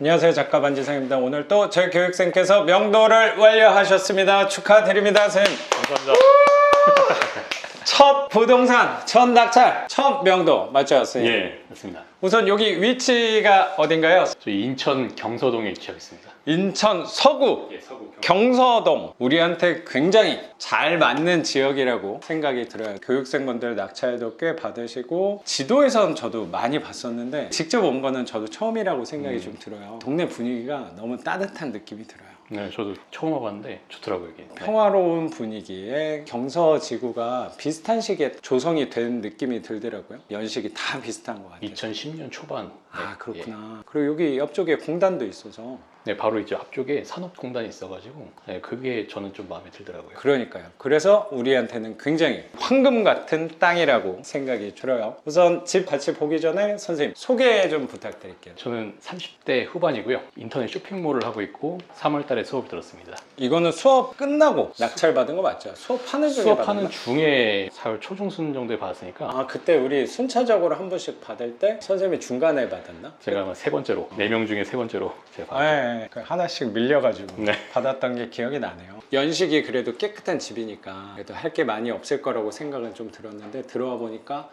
안녕하세요, 작가 반지성입니다. 오늘 또 저희 교육생께서 명도를 완료하셨습니다. 축하드립니다, 선생님. 감사합니다. 첫 부동산, 첫 낙찰, 첫 명도 맞죠, 선생님? 예, 맞습니다. 우선 여기 위치가 어딘가요? 저희 인천 경서동에 위치하고 있습니다. 인천 서구 예, 서구 경서동. 우리한테 굉장히 잘 맞는 지역이라고 생각이 들어요. 교육생분들 낙찰도 꽤 받으시고, 지도에선 저도 많이 봤었는데 직접 온 거는 저도 처음이라고 생각이 좀 들어요. 동네 분위기가 너무 따뜻한 느낌이 들어요. 네, 저도 처음 와봤는데 좋더라고요, 이게. 평화로운 분위기에 경서지구가 비슷한 시기에 조성이 된 느낌이 들더라고요. 연식이 다 비슷한 것 같아요. 2010년 초반. 아, 네, 그렇구나. 그리고 여기 옆쪽에 공단도 있어서. 네, 바로 이제 앞쪽에 산업공단이 있어가지고 네, 그게 저는 좀 마음에 들더라고요. 그러니까요. 그래서 우리한테는 굉장히 황금 같은 땅이라고 생각이 들어요. 우선 집 같이 보기 전에 선생님 소개 좀 부탁드릴게요. 저는 30대 후반이고요. 인터넷 쇼핑몰을 하고 있고 3월달에 수업을 들었습니다. 이거는 수업 끝나고 낙찰 받은 거 맞죠? 수업하는 중에 수업하는 받았나? 중에 4월 초중순 정도에 받았으니까 아, 그때 우리 순차적으로 한 번씩 받을 때 선생님이 중간에 받았나? 제가 아마 세 번째로 4명 중에 세 번째로 제가 받았죠. 네, 하나씩 밀려가지고 네. 받았던 게 기억이 나네요. 연식이 그래도 깨끗한 집이니까 그래도 할 게 많이 없을 거라고 생각은 좀 들었는데 들어와 보니까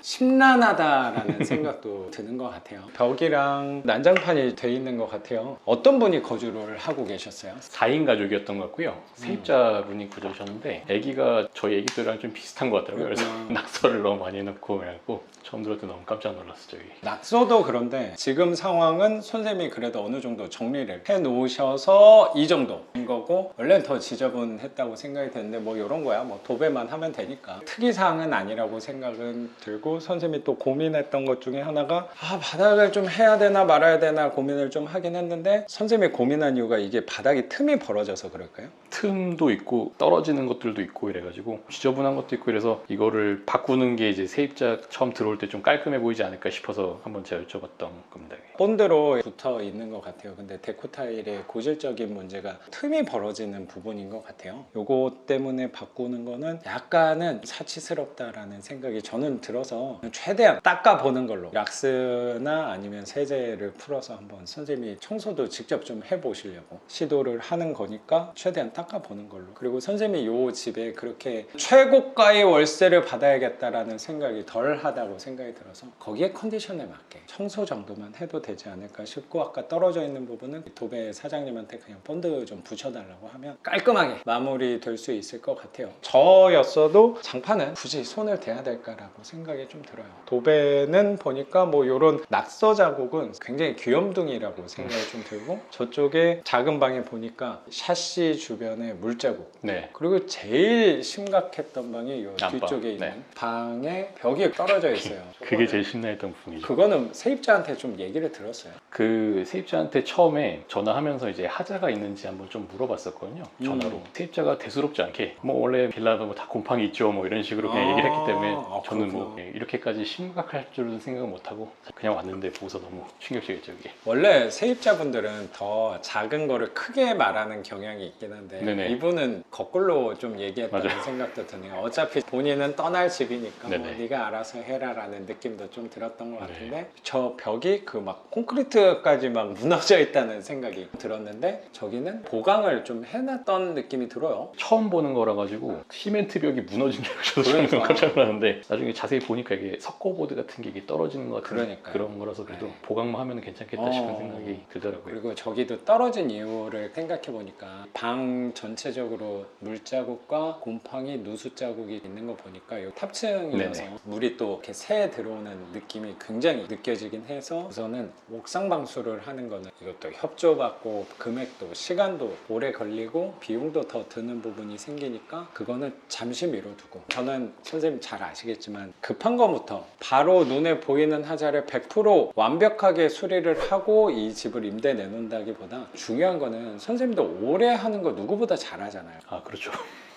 심란하다라는 생각도 드는 것 같아요. 벽이랑 난장판이 돼 있는 것 같아요. 어떤 분이 거주를 하고 계셨어요? 4인 가족이었던 것 같고요. 세입자분이 구조셨는데 아기가 저희 아기들이랑 좀 비슷한 것 같더라고요. 그래서 낙서를 너무 많이 해놓고 그래갖고 처음 들을 때 너무 깜짝 놀랐어요. 저기. 낙서도 그런데 지금 상황은 선생님이 그래도 어느 정도 정리를 해 놓으셔서 이 정도인 거고, 원래는 더 지저분했다고 생각이 드는데 뭐 이런 거야 뭐 도배만 하면 되니까 특이사항은 아니라고 생각은 들고, 선생님이 또 고민했던 것 중에 하나가 바닥을 좀 해야 되나 말아야 되나 고민을 좀 하긴 했는데, 선생님이 고민한 이유가 이게 바닥이 틈이 벌어져서 그럴까요? 틈도 있고 떨어지는 것들도 있고 이래가지고 지저분한 것도 있고 이래서 이거를 바꾸는 게 이제 세입자 처음 들어올 때 좀 깔끔해 보이지 않을까 싶어서 한번 제가 여쭤봤던 겁니다. 본드로 붙어 있는 것 같아요. 근데 데코 타일의 고질적인 문제가 틈이 벌어지는 부분인 것 같아요. 요거 때문에 바꾸는 거는 약간은 사치스럽다라는 생각이 저는 들어서 최대한 닦아보는 걸로, 락스나 아니면 세제를 풀어서 한번 선생님이 청소도 직접 좀 해보시려고 시도를 하는 거니까 최대한 닦아보는 걸로. 그리고 선생님이 요 집에 그렇게 최고가의 월세를 받아야겠다라는 생각이 덜 하다고 생각이 들어서 거기에 컨디션에 맞게 청소 정도만 해도 되지 않을까 싶고, 아까 떨어져 있는 부분은 도배 사장님한테 그냥 본드 좀 붙여달라고 하면 깔끔하게 마무리 될 수 있을 것 같아요. 저였어도 장판은 굳이 손을 대야 될까라고 생각이 좀 들어요. 도배는 보니까 뭐 이런 낙서 자국은 굉장히 귀염둥이라고 생각이 좀 들고, 저쪽에 작은 방에 보니까 샤시 주변에 물자국, 네. 그리고 제일 심각했던 방이 이 안방. 뒤쪽에 있는 네. 방에 벽이 떨어져 있어요. 그게 제일 신나했던 부분이죠. 그거는 세입자한테 좀 얘기를 들었어요. 그 세입자한테 처음에 전화하면서 이제 하자가 있는지 한번 좀 물어봤었거든요. 전화로. 세입자가 대수롭지 않게 뭐 원래 빌라도 뭐 다 곰팡이 있죠 뭐 이런 식으로 그냥 얘기를 했기 때문에 저는 뭐 이렇게까지 심각할 줄은 생각을 못하고 그냥 왔는데 보고서 너무 충격적이었죠 이게. 원래 세입자분들은 더 작은 거를 크게 말하는 경향이 있긴 한데 네네. 이분은 거꾸로 좀 얘기했다는 맞아요. 생각도 드네요. 어차피 본인은 떠날 집이니까 뭐 네네. 네가 알아서 해라라는 느낌도 좀 들었던 것 같은데, 네. 저 벽이 그 막 콘크리트까지 막 무너져 있다는 생각이 들었는데 저기는 보강을 좀 해놨던 느낌이 들어요. 처음 보는 거라 가지고 시멘트 벽이 무너진 줄 알고 저도 그러니까. 깜짝 놀랐는데 나중에 자세히 보니까 이게 석고보드 같은 게 이게 떨어지는 것 같은 그러니까요. 그런 거라서 그래도 네. 보강만 하면 괜찮겠다 싶은 생각이 들더라고요. 그리고 저기도 떨어진 이유를 생각해 보니까 방 전체적으로 물자국과 곰팡이 누수 자국이 있는 거 보니까 이 탑층이어서 네네. 물이 또 이렇게 새 들어오는 느낌이 굉장히 느껴지긴 해서, 우선은 옥상 방수를 하는 거는 이것도 협조받고 금액도 시간도 오래 걸리고 비용도 더 드는 부분이 생기니까 그거는 잠시 미뤄두고, 저는 선생님 잘 아시겠지만 급한 거부터 바로 눈에 보이는 하자를 100% 완벽하게 수리를 하고 이 집을 임대 내놓는다기보다 중요한 거는 선생님도 오래 하는 거 누구보다 잘 하잖아요. 아 그렇죠.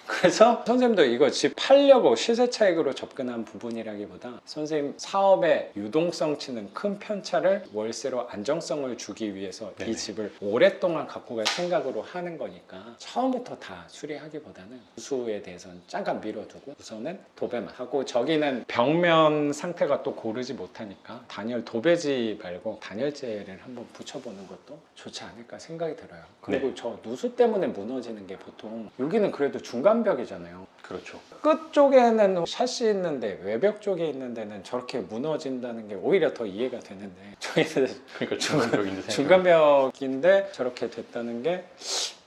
그래서 선생님도 이거 집 팔려고 시세 차익으로 접근한 부분이라기보다 선생님 사업의 유동성 치는 큰 편차를 월세로 안정성을 주기 위해서 네네. 이 집을 오랫동안 갖고 갈 생각으로 하는 거니까 처음부터 다 수리하기보다는 누수에 대해서는 잠깐 밀어두고 우선은 도배만 하고, 저기는 벽면 상태가 또 고르지 못하니까 단열 도배지 말고 단열재를 한번 붙여보는 것도 좋지 않을까 생각이 들어요. 그리고 네. 저 누수 때문에 무너지는 게 보통 여기는 그래도 중간벽이잖아요. 그렇죠. 끝 쪽에는 샷이 있는데 외벽 쪽에 있는 데는 저렇게 무너진다는 게 오히려 더 이해가 되는데, 저희는 그러니까 중간벽인데 중간벽인데 저렇게 됐다는 게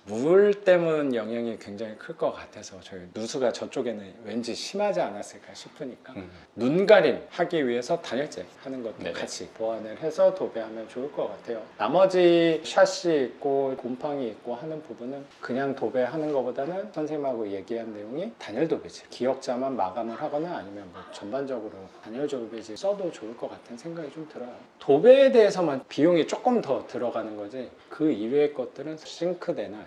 물 때문 영향이 굉장히 클 것 같아서 저희 누수가 저쪽에는 왠지 심하지 않았을까 싶으니까 눈가림 하기 위해서 단열재 하는 것도 네네. 같이 보완을 해서 도배하면 좋을 것 같아요. 나머지 샷이 있고 곰팡이 있고 하는 부분은 그냥 도배하는 것보다는 선생님하고 얘기한 내용이 단열 도배지, 기역자만 마감을 하거나 아니면 뭐 전반적으로 단열 도배지 써도 좋을 것 같은 생각이 좀 들어요. 도배에 대해서만 비용이 조금 더 들어가는 거지 그 이외의 것들은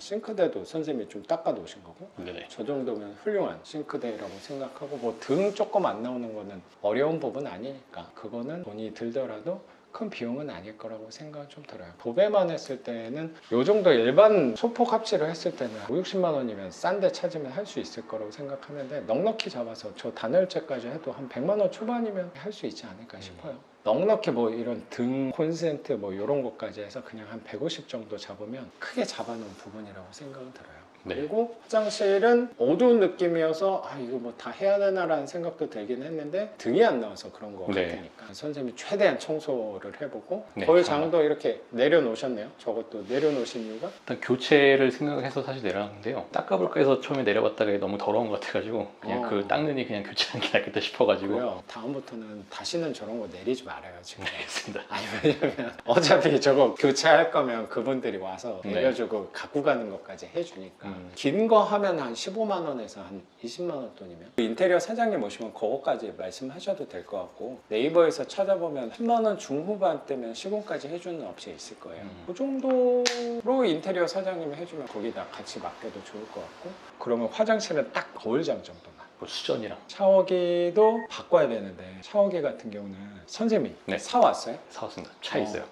싱크대도 선생님이 좀 닦아 놓으신 거고, 네네. 저 정도면 훌륭한 싱크대라고 생각하고, 뭐 등 조금 안 나오는 거는 어려운 부분 아니니까 그거는 돈이 들더라도 큰 비용은 아닐 거라고 생각은 좀 들어요. 도배만 했을 때는 요 정도 일반 소폭 합치를 했을 때는 5, 60만 원이면 싼 데 찾으면 할 수 있을 거라고 생각하는데, 넉넉히 잡아서 저 단열재까지 해도 한 100만 원 초반이면 할 수 있지 않을까 싶어요. 넉넉히 뭐 이런 등 콘센트 뭐 이런 것까지 해서 그냥 한 150 정도 잡으면 크게 잡아놓은 부분이라고 생각은 들어요. 네. 그리고 화장실은 어두운 느낌이어서 아 이거 뭐 다 해야 되나라는 생각도 들긴 했는데 등이 안 나와서 그런 거 네. 같으니까 선생님이 최대한 청소를 해보고, 네, 거의 장도 이렇게 내려놓으셨네요. 저것도 내려놓으신 이유가? 일단 교체를 생각해서 사실 내려놨는데요. 닦아볼까 해서 처음에 내려봤다가 너무 더러운 것 같아가지고 그냥 그 닦느니 그냥 교체하는 게 낫겠다 싶어가지고. 그래요. 다음부터는 다시는 저런 거 내리지 말아요 지금. 알겠습니다. 아니 왜냐면 어차피 저거 교체할 거면 그분들이 와서 네. 내려주고 갖고 가는 것까지 해주니까 긴 거 하면 한 15만 원에서 한 20만 원 돈이면 인테리어 사장님 오시면 그거까지 말씀하셔도 될 것 같고, 네이버에서 찾아보면 10만 원 중후반대면 시공까지 해주는 업체 있을 거예요. 그 정도로 인테리어 사장님이 해주면 거기다 같이 맡겨도 좋을 것 같고, 그러면 화장실은 딱 거울장 정도만. 뭐 수전이랑 샤워기도 바꿔야 되는데 샤워기 같은 경우는 선생님이 네. 사왔어요? 사왔습니다. 차 있어요.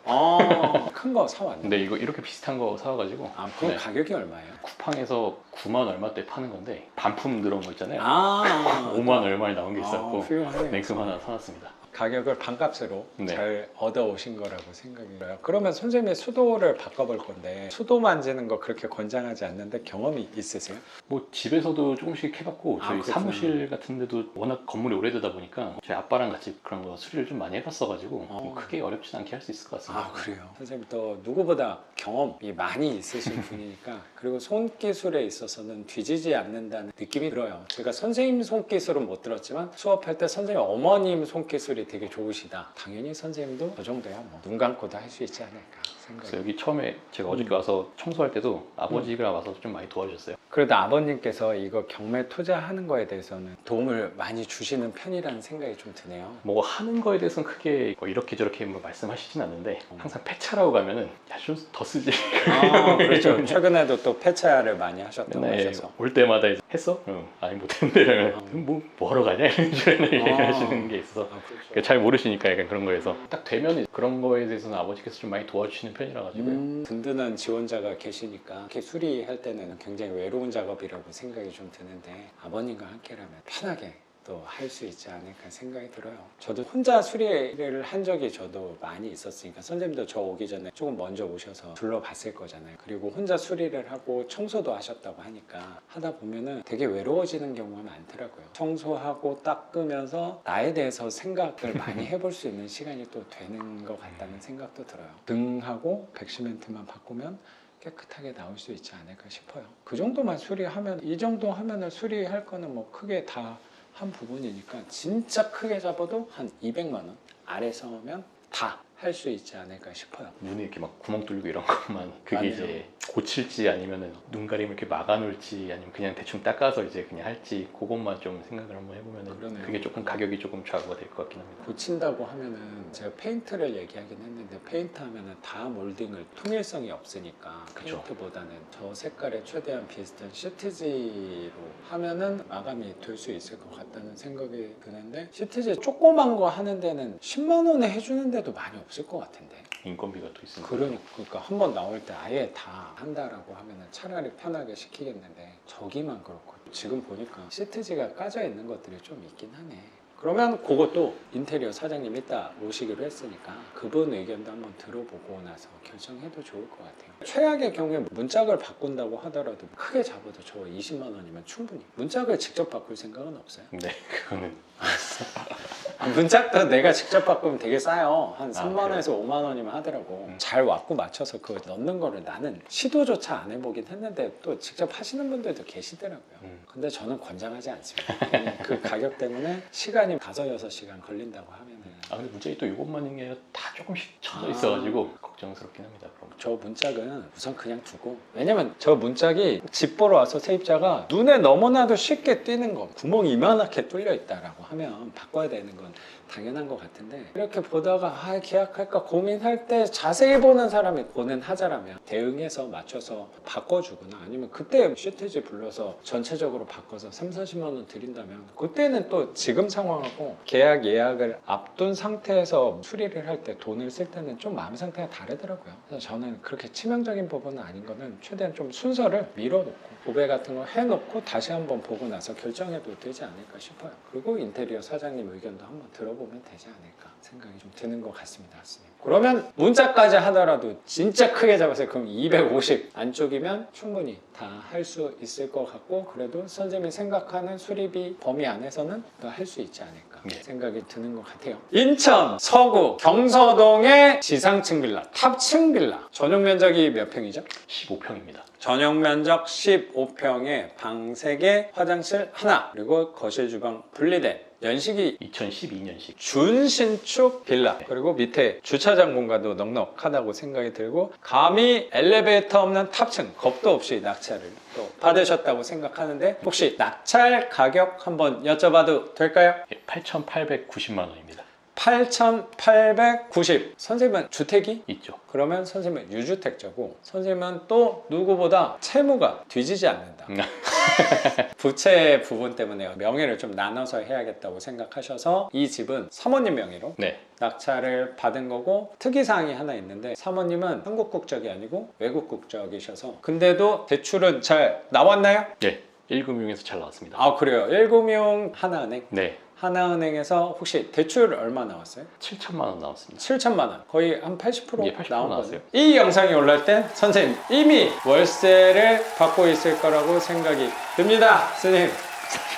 큰 거 사왔네. 근데 이거 이렇게 비슷한 거 사와가지고 아, 그럼 네. 가격이 얼마예요? 쿠팡에서 9만 얼마대 파는 건데 반품 들어온 거 있잖아요. 아, 5만 얼마에 나온 게 있었고 훌륭하네. 냉큼 하나 사놨습니다. 가격을 반값으로 네. 잘 얻어오신 거라고 생각이 들어요. 그러면 선생님이 수도를 바꿔볼 건데 수도 만지는 거 그렇게 권장하지 않는데 경험이 있으세요? 뭐 집에서도 조금씩 해봤고 저희 그렇구나. 사무실 같은 데도 워낙 건물이 오래되다 보니까 저희 아빠랑 같이 그런 거 수리를 좀 많이 해봤어가지고 뭐 크게 어렵진 않게 할 수 있을 것 같습니다. 아, 그래요? 선생님 또 누구보다 경험이 많이 있으신 분이니까, 그리고 손기술에 있어서는 뒤지지 않는다는 느낌이 들어요. 제가 선생님 손기술은 못 들었지만 수업할 때 선생님 어머님 손기술이 되게 좋으시다. 당연히 선생님도 저 정도야 뭐 눈 감고도 할 수 있지 않을까 그래서 생각이. 여기 처음에 제가 어저께 와서 청소할 때도 아버지가 와서 좀 많이 도와주셨어요. 그래도 아버님께서 이거 경매 투자하는 거에 대해서는 도움을 많이 주시는 편이라는 생각이 좀 드네요. 뭐 하는 거에 대해서는 크게 뭐 이렇게 저렇게 뭐 말씀하시진 않는데 항상 폐차라고 가면은 야 좀 더 쓰지. 그렇죠. 최근에도 또 폐차를 많이 하셨다고 맨날 하셔서. 올 때마다 이제 했어? 응. 아니 못했는데 이러면 뭐 하러 가냐 이런 식으로 얘기하시는 게 있어서 그렇죠. 그러니까 잘 모르시니까 약간 그런 거에서 딱 되면 그런 거에 대해서는 아버지께서 좀 많이 도와주시는 편이라 가지고요. 든든한 지원자가 계시니까 이렇게 수리할 때는 굉장히 외로운 작업이라고 생각이 좀 드는데 아버님과 함께라면 편하게 또 할 수 있지 않을까 생각이 들어요. 저도 혼자 수리를 한 적이 저도 많이 있었으니까 선생님도 저 오기 전에 조금 먼저 오셔서 둘러봤을 거잖아요. 그리고 혼자 수리를 하고 청소도 하셨다고 하니까 하다 보면은 되게 외로워지는 경우가 많더라고요. 청소하고 닦으면서 나에 대해서 생각을 많이 해볼 수 있는 시간이 또 되는 것 같다는 생각도 들어요. 등하고 백시멘트만 바꾸면 깨끗하게 나올 수 있지 않을까 싶어요. 그 정도만 수리하면, 이 정도 하면은 수리할 거는 뭐 크게 다 한 부분이니까 진짜 크게 잡아도 한 200만 원 아래 서면 다 할 수 있지 않을까 싶어요. 눈에 이렇게 막 구멍 뚫리고 이런 것만 그게 맞아요. 이제 고칠지 아니면은 눈 가림을 이렇게 막아놓을지 아니면 그냥 대충 닦아서 이제 그냥 할지 그것만 좀 생각을 한번 해보면은 그러네요. 그게 조금 가격이 조금 좌우가 될 것 같긴 합니다. 고친다고 하면은 제가 페인트를 얘기하긴 했는데 페인트 하면은 다 몰딩을 통일성이 없으니까 그쵸. 페인트보다는 저 색깔에 최대한 비슷한 시트지로 하면은 마감이 될 수 있을 것 같다는 생각이 드는데 시트지 조그만 거 하는 데는 10만 원에 해주는 데도 많이 없을 것 같은데 인건비가 또 있으니까. 그러니까 한 번 나올 때 아예 다 한다라고 하면은 차라리 편하게 시키겠는데 저기만 그렇고 지금 보니까 시트지가 까져 있는 것들이 좀 있긴 하네. 그러면 그것도 인테리어 사장님 이따 오시기로 했으니까 그분 의견도 한번 들어보고 나서 결정해도 좋을 것 같아요. 최악의 경우에 문짝을 바꾼다고 하더라도 크게 잡아도 저 20만 원이면 충분히 문짝을 직접 바꿀 생각은 없어요. 네, 그거는 문짝도 내가 직접 바꾸면 되게 싸요. 한 3만 그래요? 원에서 5만 원이면 하더라고. 잘 왔고 맞춰서 그거 넣는 거를 나는 시도조차 안 해보긴 했는데 또 직접 하시는 분들도 계시더라고요. 근데 저는 권장하지 않습니다. 괜히 그 가격 때문에 시간이 5, 6시간 걸린다고 하면은 아 근데 문짝이 또 이것만인 게 아니라 다 조금씩 쳐져 있어가지고 걱정스럽긴 합니다. 그럼. 저 문짝은 우선 그냥 두고 왜냐면 저 문짝이 집 보러 와서 세입자가 눈에 너무나도 쉽게 띄는 거 구멍이 이만하게 뚫려 있다라고 하면 바꿔야 되는 건 당연한 것 같은데 이렇게 보다가 계약할까 고민할 때 자세히 보는 사람이 보는 하자라면 대응해서 맞춰서 바꿔주거나 아니면 그때 시트지 불러서 전체적으로 바꿔서 3, 40만 원 드린다면 그때는 또 지금 상황하고 계약 예약을 앞둔 상태에서 수리를 할 때 돈을 쓸 때는 좀 마음 상태가 다르더라고요. 그래서 저는 그렇게 치명적인 부분은 아닌 거는 최대한 좀 순서를 밀어놓고 도배 같은 거 해놓고 다시 한번 보고 나서 결정해도 되지 않을까 싶어요. 그리고 인테리어 사장님 의견도 한번 들어보면 되지 않을까 생각이 좀 드는 것 같습니다. 스님. 그러면 문짝까지 하더라도 진짜 크게 잡았어요. 그럼 250 안쪽이면 충분히 다 할 수 있을 것 같고 그래도 선생님이 생각하는 수리비 범위 안에서는 할 수 있지 않을까 네. 생각이 드는 것 같아요. 인천 서구 경서동의 지상층 빌라 탑층 빌라 전용 면적이 몇 평이죠? 15평입니다. 전용 면적 15평에 방 3개, 화장실 하나, 그리고 거실 주방 분리된 연식이 2012년식. 준신축 빌라 그리고 밑에 주차장 공간도 넉넉하다고 생각이 들고 감히 엘리베이터 없는 탑층 겁도 없이 낙찰을 또 받으셨다고 생각하는데 혹시 낙찰 가격 한번 여쭤봐도 될까요? 8,890만 원입니다. 8,890 선생님은 주택이? 있죠. 그러면 선생님은 유주택자고 선생님은 또 누구보다 채무가 뒤지지 않는다. 부채 부분 때문에 명의를 좀 나눠서 해야겠다고 생각하셔서 이 집은 사모님 명의로 네. 낙찰을 받은 거고 특이사항이 하나 있는데 사모님은 한국 국적이 아니고 외국 국적이셔서 근데도 대출은 잘 나왔나요? 네. 1금융에서 잘 나왔습니다. 아 그래요. 1금융 하나은행 네. 하나은행에서 혹시 대출 얼마 나왔어요? 7천만 원 나왔습니다. 7천만 원 거의 한 80% 예, 80% 나온 나왔어요. 거죠. 이 영상이 올라올 때 선생님 이미 월세를 받고 있을 거라고 생각이 듭니다. 스님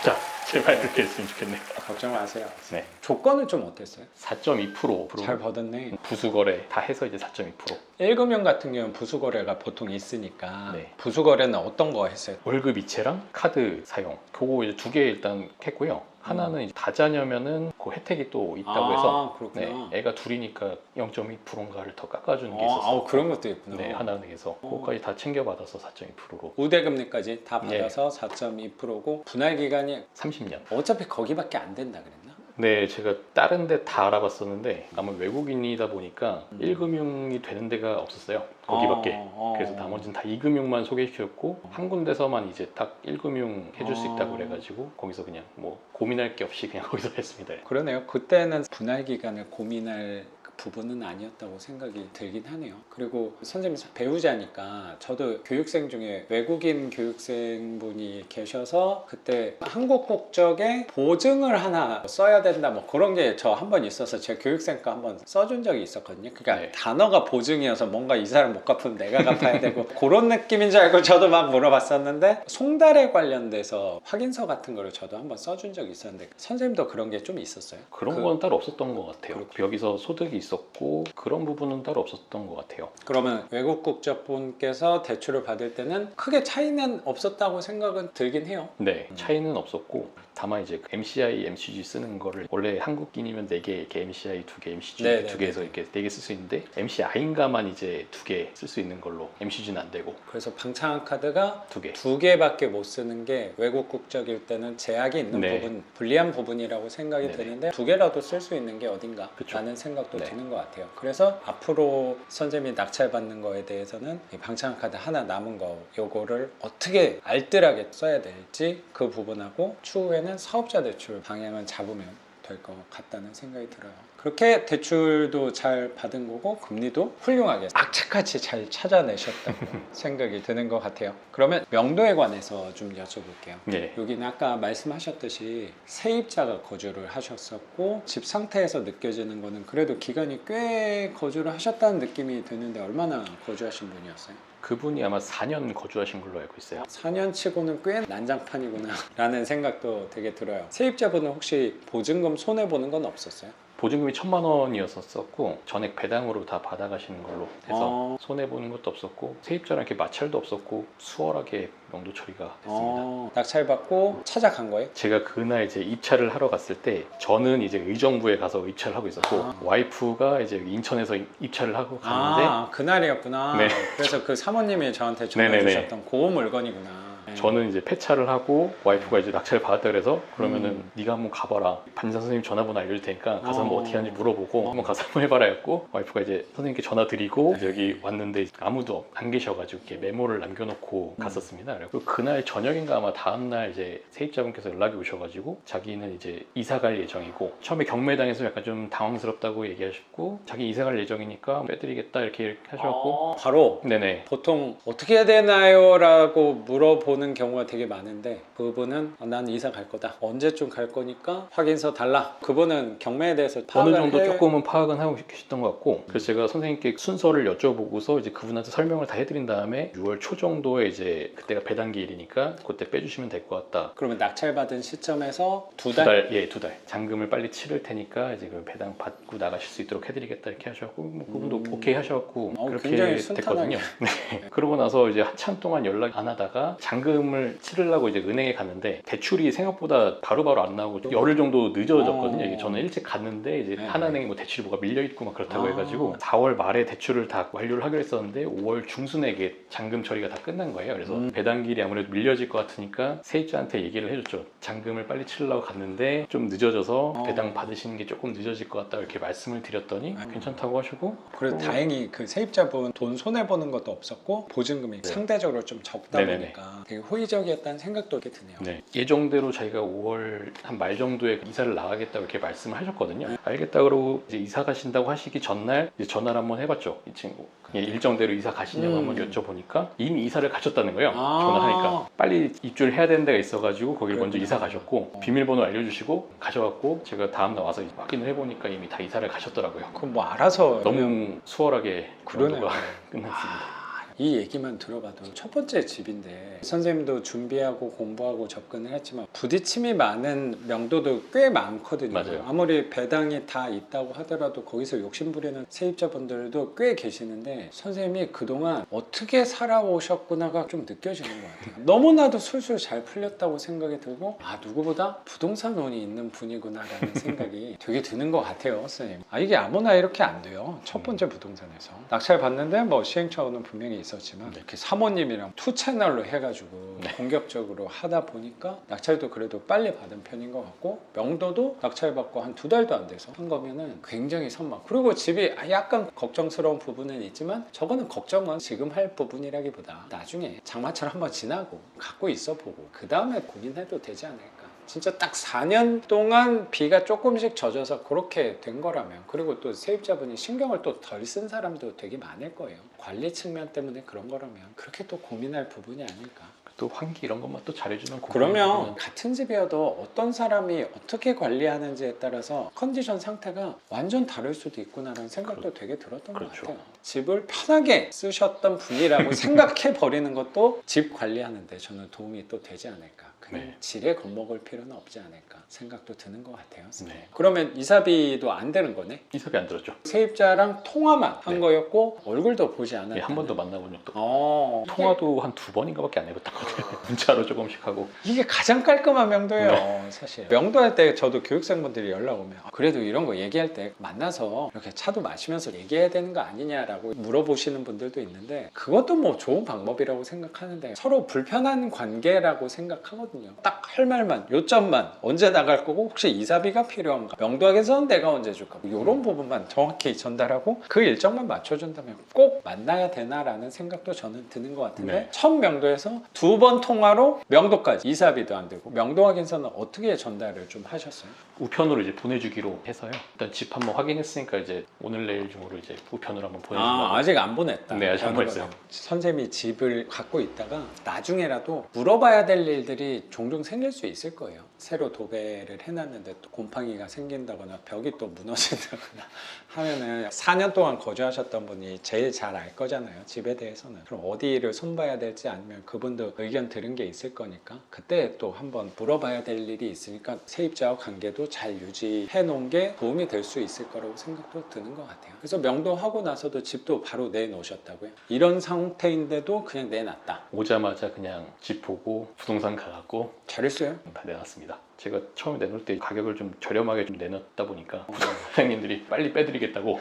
자, 제발 그렇게 했으면 좋겠네요. 걱정 마세요. 네. 조건은 좀 어땠어요? 4.2%. 잘 받았네. 부수거래 다 해서 이제 4.2%. 1금융 같은 경우는 부수거래가 보통 있으니까 네. 부수거래는 어떤 거 했어요? 월급 이체랑 카드 사용. 그거 이제 2개 일단 했고요. 하나는 이제 다자녀면은 그 혜택이 또 있다고 해서 그렇구나. 네, 애가 둘이니까 0.2%인가를 더 깎아주는 게 있었어요. 그런 것도 있구나. 네, 하나은행에서 그거까지 다 챙겨받아서 4.2%로 우대금리까지 다 받아서 4.2%고 분할 기간이 30년. 어차피 거기밖에 안 된다 그랬나? 네, 제가 다른 데 다 알아봤었는데 아마 외국인이다 보니까 1금융이 되는 데가 없었어요. 거기밖에. 그래서 나머지는 다 2금융만 소개시켰고 한 군데서만 이제 딱 1금융 해줄 수 있다고 그래가지고 거기서 그냥 뭐 고민할 게 없이 그냥 거기서 했습니다. 그러네요. 그때는 분할 기간을 고민할 부분은 아니었다고 생각이 들긴 하네요. 그리고 선생님 배우자니까 저도 교육생 중에 외국인 교육생분이 계셔서 그때 한국 국적에 보증을 하나 써야 된다 뭐 그런 게 저 한 번 있어서 제가 교육생 거 한번 써준 적이 있었거든요. 그러니까 네. 단어가 보증이어서 뭔가 이 사람 못 갚으면 내가 갚아야 되고 그런 느낌인 줄 알고 저도 막 물어봤었는데 송달에 관련돼서 확인서 같은 거를 저도 한번 써준 적이 있었는데 선생님도 그런 게 좀 있었어요? 그런 건 따로 없었던 것 같아요. 그렇군요. 여기서 소득이 있었고 그런 부분은 따로 없었던 것 같아요. 그러면 외국 국적 분께서 대출을 받을 때는 크게 차이는 없었다고 생각은 들긴 해요. 네, 차이는 없었고 다만 이제 MCI, MCG 쓰는 거를 원래 한국인이면 4개, 이렇게 MCI 2개, MCG 네네네. 2개에서 이렇게 4개 쓸 수 있는데 MCI인가만 이제 2개 쓸 수 있는 걸로 MCG는 안 되고 그래서 방창한 카드가 2개. 두 개밖에 못 쓰는 게 외국 국적일 때는 제약이 있는 네. 부분, 불리한 부분이라고 생각이 네네. 드는데 두 개라도 쓸 수 있는 게 어딘가 그쵸. 라는 생각도 네. 드는 것 같아요. 그래서 앞으로 선생님이 낙찰받는 거에 대해서는 이 방창한 카드 하나 남은 거 요거를 어떻게 알뜰하게 써야 될지 그 부분하고 추후에는 사업자 대출 방향을 잡으면 될 것 같다는 생각이 들어요. 그렇게 대출도 잘 받은 거고 금리도 훌륭하게 악착같이 잘 찾아내셨다고 생각이 드는 것 같아요. 그러면 명도에 관해서 좀 여쭤볼게요. 네. 여기는 아까 말씀하셨듯이 세입자가 거주를 하셨었고 집 상태에서 느껴지는 거는 그래도 기간이 꽤 거주를 하셨다는 느낌이 드는데 얼마나 거주하신 분이었어요? 그분이 아마 4년 거주하신 걸로 알고 있어요. 4년 치고는 꽤 난장판이구나 라는 생각도 되게 들어요. 세입자분은 혹시 보증금 손해보는 건 없었어요? 보증금이 1,000만 원이었었고 전액 배당으로 다 받아가시는 걸로 해서 손해보는 것도 없었고 세입자랑 이렇게 마찰도 없었고 수월하게 명도 처리가 됐습니다. 낙찰받고 찾아간 거예요? 제가 그날 이제 입찰을 하러 갔을 때 저는 이제 의정부에 가서 입찰을 하고 있었고 와이프가 이제 인천에서 입찰을 하고 갔는데 그날이었구나. 네. 그래서 그 사모님이 저한테 전해 네네네. 주셨던 그 물건이구나. 네. 저는 이제 폐차를 하고 와이프가 이제 낙찰을 받았다 그래서 그러면은 네가 한번 가봐라, 판사 선생님 전화번호 알려줄 테니까 가서 한번 어떻게 하는지 물어보고 한번 가서 한번 해봐라 했고 와이프가 이제 선생님께 전화 드리고 여기 왔는데 아무도 안 계셔가지고 이렇게 메모를 남겨놓고 갔었습니다. 그리고 그날 저녁인가 아마 다음날 이제 세입자분께서 연락이 오셔가지고 자기는 이제 이사 갈 예정이고 처음에 경매당에서 약간 좀 당황스럽다고 얘기하셨고 자기 이사 갈 예정이니까 빼드리겠다 이렇게 하셔갖고 바로 네네. 보통 어떻게 해야 되나요? 라고 물어보는 경우가 되게 많은데 그분은 난 이사 갈 거다. 언제쯤 갈 거니까 확인서 달라. 그분은 경매에 대해서 어느 파악을 정도 조금은 파악은 하고 계셨던 것 같고 그래서 제가 선생님께 순서를 여쭤보고서 이제 그분한테 설명을 다 해드린 다음에 6월 초 정도에 이제 그때가 배당기일이니까 그때 빼주시면 될 것 같다. 그러면 낙찰받은 시점에서 두 두 달? 달, 예, 2달. 잔금을 빨리 치를 테니까 이제 그 배당 받고 나가실 수 있도록 해드리겠다 이렇게 하셔갖고 뭐 그분도 오케이 하셔갖고 그렇게 굉장히 순탄하게. 됐거든요. 네. 그러고 나서 이제 한참 동안 연락 안 하다가 잔금을 치르려고 이제 은행에 갔는데 대출이 생각보다 바로바로 안 나오고 열흘 정도 늦어졌거든요. 이게 저는 일찍 갔는데 이제 네. 하나은행이 뭐 대출이 뭐가 밀려 있고 막 그렇다고 아. 해가지고 4월 말에 대출을 다 완료를 하기로 했었는데 5월 중순에 이게 잔금 처리가 다 끝난 거예요. 그래서 배당기일이 아무래도 밀려질 것 같으니까 세입자한테 얘기를 해줬죠. 잔금을 빨리 치르려고 갔는데 좀 늦어져서 배당 받으시는 게 조금 늦어질 것 같다 이렇게 말씀을 드렸더니 괜찮다고 하시고 그래도 다행히 그 세입자분 돈 손해 보는 것도 없었고 보증금이 상대적으로 좀 적다 네네네. 보니까 되게 호의적이었다는 생각도 이렇게 드네요. 네. 예정대로 자기가 5월 한 말 정도에 이사를 나가겠다고 이렇게 말씀을 하셨거든요. 알겠다 그러고 이제 이사 가신다고 하시기 전날 이제 전화를 한번 해봤죠. 이 친구. 일정대로 이사 가시냐고 한번 여쭤보니까 이미 이사를 가셨다는 거예요. 전화하니까 빨리 입주를 해야 되는 데가 있어가지고 거길 먼저 이사 가셨고 비밀번호 알려주시고 가셔갖고 제가 다음날 와서 확인을 해보니까 이미 다 이사를 가셨더라고요. 그럼 뭐 알아서 너무 수월하게 그러네요. 명도가 끝났습니다. 이 얘기만 들어봐도 첫 번째 집인데 선생님도 준비하고 공부하고 접근을 했지만 부딪힘이 많은 명도도 꽤 많거든요. 맞아요. 아무리 배당이 다 있다고 하더라도 거기서 욕심부리는 세입자분들도 꽤 계시는데 선생님이 그동안 어떻게 살아오셨구나가 좀 느껴지는 것 같아요. 너무나도 술술 잘 풀렸다고 생각이 들고 누구보다 부동산 운이 있는 분이구나라는 생각이 되게 드는 것 같아요. 선생님. 이게 아무나 이렇게 안 돼요. 첫 번째 부동산에서 낙찰 받는데 뭐 시행착오는 분명히 있었지만 이렇게 사모님이랑 투 채널로 해가지고 공격적으로 하다 보니까 낙찰도 그래도 빨리 받은 편인 것 같고 명도도 낙찰 받고 한 2달도 안 돼서 한 거면은 굉장히 선망. 그리고 집이 약간 걱정스러운 부분은 있지만 저거는 걱정은 지금 할 부분이라기보다 나중에 장마철 한번 지나고 갖고 있어 보고 그 다음에 고민해도 되지 않을까. 진짜 딱 4년 동안 비가 조금씩 젖어서 그렇게 된 거라면 그리고 또 세입자분이 신경을 또 덜 쓴 사람도 되게 많을 거예요. 관리 측면 때문에 그런 거라면 그렇게 또 고민할 부분이 아닐까. 또 환기 이런 것만 또 잘해주면 그러면 같은 집이어도 어떤 사람이 어떻게 관리하는지에 따라서 컨디션 상태가 완전 다를 수도 있구나라는 생각도 되게 들었던 것 같아요. 집을 편하게 쓰셨던 분이라고 생각해 버리는 것도 집 관리하는데 저는 도움이 또 되지 않을까. 그냥 지레 겁먹을 필요는 없지 않을까 생각도 드는 것 같아요. 네. 그러면 이사비도 안 되는 거네? 이사비 안 들었죠. 세입자랑 통화만 한 거였고 얼굴도 보지 않았다. 한 번도 만나본 적도 어, 통화도 한 2번인가밖에 안 해봤던 것 문자로 조금씩 하고. 이게 가장 깔끔한 명도예요. 사실 명도할 때 저도 교육생분들이 연락 오면 그래도 이런 거 얘기할 때 만나서 이렇게 차도 마시면서 얘기해야 되는 거 아니냐라고 물어보시는 분들도 있는데, 그것도 뭐 좋은 방법이라고 생각하는데, 서로 불편한 관계라고 생각하거든요. 딱 할 말만, 요점만, 언제 나갈 거고 혹시 이사비가 필요한가, 명도하겠어는 내가 언제 줄까, 이런 부분만 정확히 전달하고 그 일정만 맞춰준다면 꼭 만나야 되나라는 생각도 저는 드는 것 같은데, 네. 첫 명도에서 2번 통화로 명도까지 이사비도 안 들고, 명도 확인서는 어떻게 전달을 좀 하셨어요? 우편으로 이제 보내주기로 해서요. 일단 집 한번 확인했으니까 이제 오늘 내일 중으로 이제 우편으로 한번 보내주려고. 아직 안 보냈다. 네, 아직 안 보냈어요. 선생님이 집을 갖고 있다가 나중에라도 물어봐야 될 일들이 종종 생길 수 있을 거예요. 새로 도배를 해놨는데 또 곰팡이가 생긴다거나 벽이 또 무너진다거나 하면은 4년 동안 거주하셨던 분이 제일 잘 알 거잖아요, 집에 대해서는. 그럼 어디를 손봐야 될지, 아니면 그분도 의견 들은 게 있을 거니까 그때 또 한번 물어봐야 될 일이 있으니까 세입자와 관계도 잘 유지해 놓은 게 도움이 될 수 있을 거라고 생각도 드는 것 같아요. 그래서 명도하고 나서도 집도 바로 내놓으셨다고요? 이런 상태인데도 그냥 내놨다. 오자마자 그냥 집 보고 부동산 가갖고 잘했어요. 다 내놨습니다. 제가 처음에 내놓을 때 가격을 좀 저렴하게 좀 내놨다 보니까 사장님들이 빨리 빼드리겠다고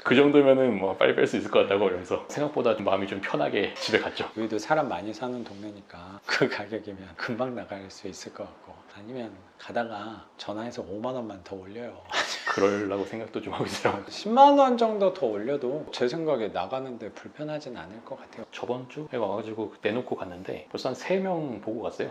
그 정도면은 뭐 빨리 뺄 수 있을 것 같다고 이러면서 생각보다 좀 마음이 좀 편하게 집에 갔죠. 여기도 사람 많이 사는 동네니까 그 가격이면 금방 나갈 수 있을 것 같고, 아니면 가다가 전화해서 5만 원만 더 올려요. 그러려고 생각도 좀 하고 있어요. 10만 원 정도 더 올려도 제 생각에 나가는데 불편하진 않을 것 같아요. 저번 주에 와가지고 내놓고 갔는데 벌써 한 3명 보고 갔어요.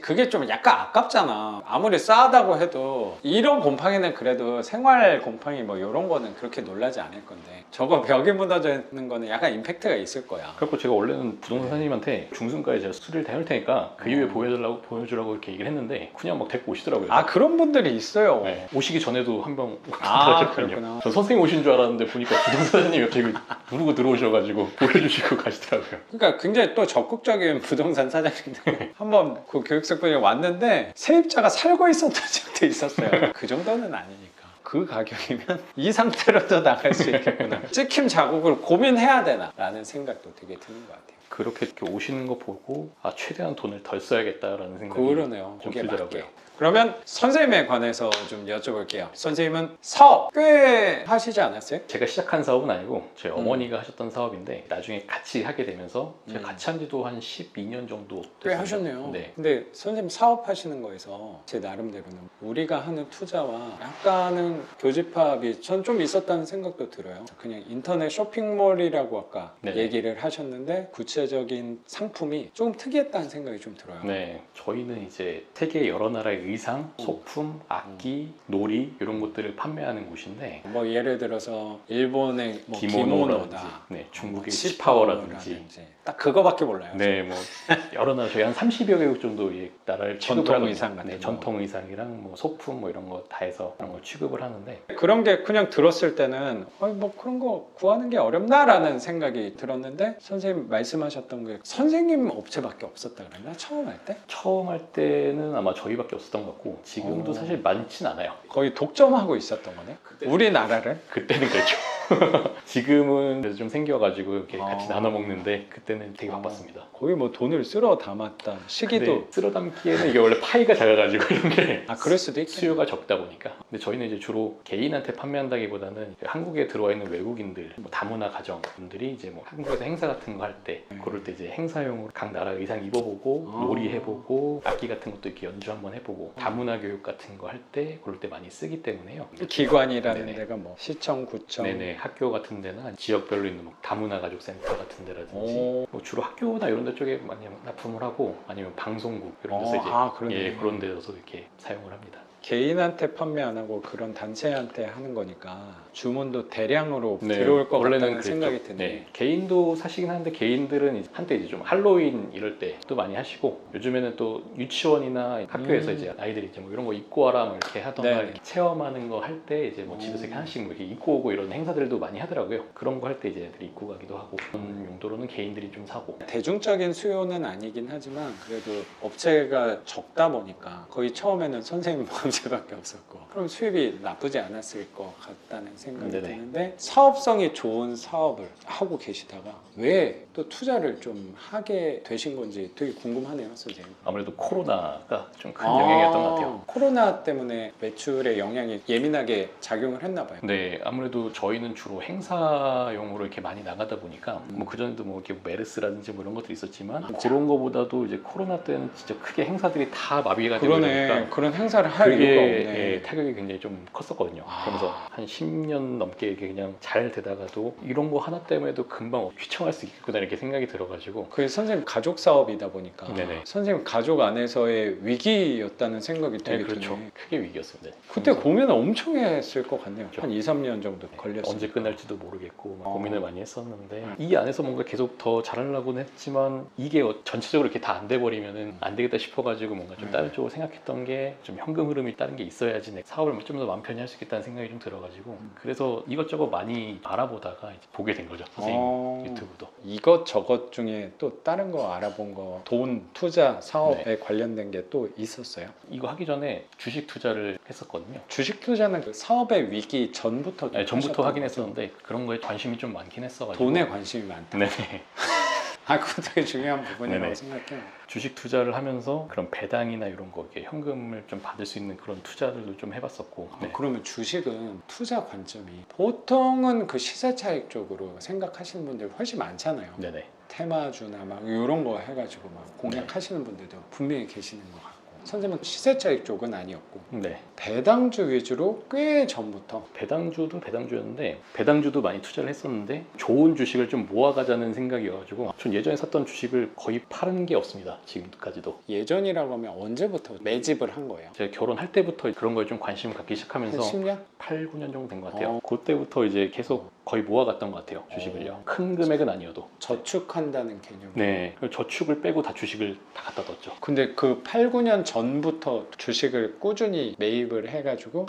그게 좀 약간 아깝잖아. 아무리 싸다고 해도 이런 곰팡이는 그래도 생활 곰팡이 뭐 이런 거는 그렇게 놀라지 않을 건데, 저거 벽이 무너져 있는 거는 약간 임팩트가 있을 거야. 그래서 제가 원래는 부동산 사장님한테 중순까지 제가 수리를 다 해올 테니까 그 이후에 보여주라고 이렇게 얘기를 했는데 그냥 막 데리고 오시더라고요. 아, 그런 분들이 있어요. 네. 오시기 전에도 한 명 아, 하셨거든요. 그렇구나. 전 선생님 오신 줄 알았는데 보니까 부동산 사장님이 갑자기 부르고 들어오셔가지고 보여주시고 가시더라고요. 그러니까 굉장히 또 적극적인 부동산 사장님들 한번 그 교육생분이 왔는데 세입자가 살고 있었던 적도 있었어요. 그 정도는 아니니까. 그 가격이면 이 상태로도 나갈 수 있겠구나. 찍힘 자국을 고민해야 되나 라는 생각도 되게 드는 것 같아요. 그렇게 이렇게 오시는 거 보고 아 최대한 돈을 덜 써야겠다라는 생각이 그러네요. 좀 거기에 들더라고요. 맞게. 그러면 선생님에 관해서 좀 여쭤볼게요. 선생님은 사업 꽤 하시지 않았어요? 제가 시작한 사업은 아니고 저희 어머니가 하셨던 사업인데 나중에 같이 하게 되면서 제가 같이 한 지도 한 12년 정도 꽤 됐습니다. 하셨네요. 네. 근데 선생님 사업하시는 거에서 제 나름대로는 우리가 하는 투자와 약간은 교집합이 전 좀 있었다는 생각도 들어요. 그냥 인터넷 쇼핑몰이라고 아까 네. 얘기를 하셨는데 구체적인 상품이 조금 특이했다는 생각이 좀 들어요. 네, 저희는 이제 세계 여러 나라의 의상, 소품, 악기, 놀이 이런 것들을 판매하는 곳인데 뭐 예를 들어서 일본의 뭐 기모노라든지, 기모노다, 네, 중국의 치파오라든지 치파오라든지, 딱 그거밖에 몰라요. 네, 뭐 여러 나라 저희 한 30여 개국 정도 의 나라를 취급을 전통 하거든요. 의상 같은 네, 거. 전통 의상이랑 뭐 소품 뭐 이런 거 다 해서 그런 걸 취급을 하는데 그런 게 그냥 들었을 때는 뭐 그런 거 구하는 게 어렵나라는 생각이 들었는데, 선생님 말씀하셨던 게 선생님 업체밖에 없었다 그랬나? 처음 할 때? 처음 할 때는 아마 저희밖에 없었던 것 같고 지금도 사실 많진 않아요. 거의 독점하고 있었던 거네? 우리나라를? 그때는 그랬죠. 지금은 그래서 좀 생겨가지고 이렇게 같이 아. 나눠 먹는데 그때는 되게 바빴습니다. 거의 뭐 돈을 쓸어 담았다 시기도. 근데 쓸어 담기에는 이게 원래 파이가 작아가지고 이런 게 아, 그럴 수도 있겠네. 수요가 적다 보니까. 근데 저희는 이제 주로 개인한테 판매한다기보다는 한국에 들어와 있는 외국인들, 뭐 다문화 가정분들이 이제 뭐 한국에서 행사 같은 거 할 때, 그럴 때 이제 행사용으로 각 나라 의상 입어보고 아. 놀이해보고 악기 같은 것도 이렇게 연주 한번 해보고 다문화 교육 같은 거 할 때 그럴 때 많이 쓰기 때문에요. 기관이라는 네네. 데가 뭐 시청, 구청. 네네, 학교 같은 데나 지역별로 있는 뭐 다문화 가족 센터 같은 데라든지 오. 뭐 주로 학교나 이런 데 쪽에 많이 납품을 하고 아니면 방송국 이런 데서 이제 그러네. 예, 그런 데서 이렇게 사용을 합니다. 개인한테 판매 안 하고 그런 단체한테 하는 거니까 주문도 대량으로 네, 들어올 것 원래는 같다는 그랬죠. 생각이 드네. 네, 개인도 사시긴 하는데 개인들은 이제 한때 이제 좀 할로윈 이럴 때 또 많이 하시고 요즘에는 또 유치원이나 학교에서 이제 아이들이 이제 뭐 이런 거 입고 와라 뭐 이렇게 하던가 네. 이렇게 체험하는 거 할 때 이제 뭐 집에서 이렇게 하나씩 뭐 이렇게 입고 오고 이런 행사들도 많이 하더라고요. 그런 거 할 때 이제 애들이 입고 가기도 하고 그런 용도로는 개인들이 좀 사고. 대중적인 수요는 아니긴 하지만 그래도 업체가 적다 보니까 거의 처음에는 선생님 문제밖에 없었고 그럼 수입이 나쁘지 않았을 것 같다는 생각이 네네. 드는데 사업성이 좋은 사업을 하고 계시다가 왜 또 투자를 좀 하게 되신 건지 되게 궁금하네요, 선생님. 아무래도 코로나가 좀 큰 영향이었던 것 같아요. 코로나 때문에 매출에 영향이 예민하게 작용을 했나 봐요. 네, 아무래도 저희는 주로 행사용으로 이렇게 많이 나가다 보니까 뭐 그전에도 뭐 이렇게 메르스라든지 뭐 이런 것들이 있었지만 그런 거보다도 이제 코로나 때는 진짜 크게 행사들이 다 마비가 되고 그러네. 이러니까 그런 행사를 할 이유가 그게 없네. 예, 타격이 굉장히 좀 컸었거든요. 그러면서 한 10년 넘게 이렇게 그냥 잘 되다가도 이런 거 하나 때문에도 금방 휘청할 수 있겠구나 이렇게 생각이 들어가지고 그 선생님 가족 사업이다 보니까 네네. 선생님 가족 안에서의 위기였다는 생각이 되게 네, 그렇죠. 드네. 크게 위기였습니다. 그때 그래서 고민을 엄청 했을 것 같네요. 그렇죠. 한 2, 3년 정도 걸렸어요. 언제 끝날지도 모르겠고 막 어. 고민을 많이 했었는데 이 안에서 뭔가 계속 더 잘하려고는 했지만 이게 전체적으로 이렇게 다 안 돼 버리면은 안 되겠다 싶어가지고 뭔가 좀 다른 쪽으로 생각했던 게 좀 현금 흐름이 다른 게 있어야지 내 사업을 좀 더 마음 편히 할 수 있겠다는 생각이 좀 들어가지고 그래서 이것저것 많이 알아보다가 이제 보게 된 거죠. 선생님 유튜브도. 이것저것 중에 또 다른 거 알아본 거 돈, 투자, 사업에 관련된 게 또 있었어요? 이거 하기 전에 주식 투자를 했었거든요. 주식 투자는 그 사업의 위기 전부터 네, 전부터 하셨던 하긴 거죠? 했었는데 그런 거에 관심이 좀 많긴 했어가지고 돈에 관심이 많다. 네네. 그거 되게 중요한 부분이라고 네네. 생각해요. 주식 투자를 하면서 그런 배당이나 이런 거 이렇게 현금을 좀 받을 수 있는 그런 투자들도 좀 해봤었고 네. 그러면 주식은 투자 관점이 보통은 그 시세 차익 쪽으로 생각하시는 분들 훨씬 많잖아요. 네네. 테마주나 막 이런 거 해가지고 막 공략하시는 분들도 분명히 계시는 것 같고 선생님은 시세 차익 쪽은 아니었고 네. 배당주 위주로 꽤 전부터 배당주도 배당주였는데 배당주도 많이 투자를 했었는데 좋은 주식을 좀 모아가자는 생각이어가지고 전 예전에 샀던 주식을 거의 파는 게 없습니다. 지금까지도. 예전이라고 하면 언제부터 매집을 한 거예요? 제가 결혼할 때부터 그런 거에 좀 관심을 갖기 한 시작하면서 10년? 8, 9년 정도 된 것 같아요. 그때부터 이제 계속 거의 모아갔던 것 같아요. 주식을요. 큰 금액은 아니어도. 저축한다는 개념. 네. 저축을 빼고 다 주식을 다 갖다 뒀죠. 근데 그 8, 9년 전부터 주식을 꾸준히 매입을 해가지고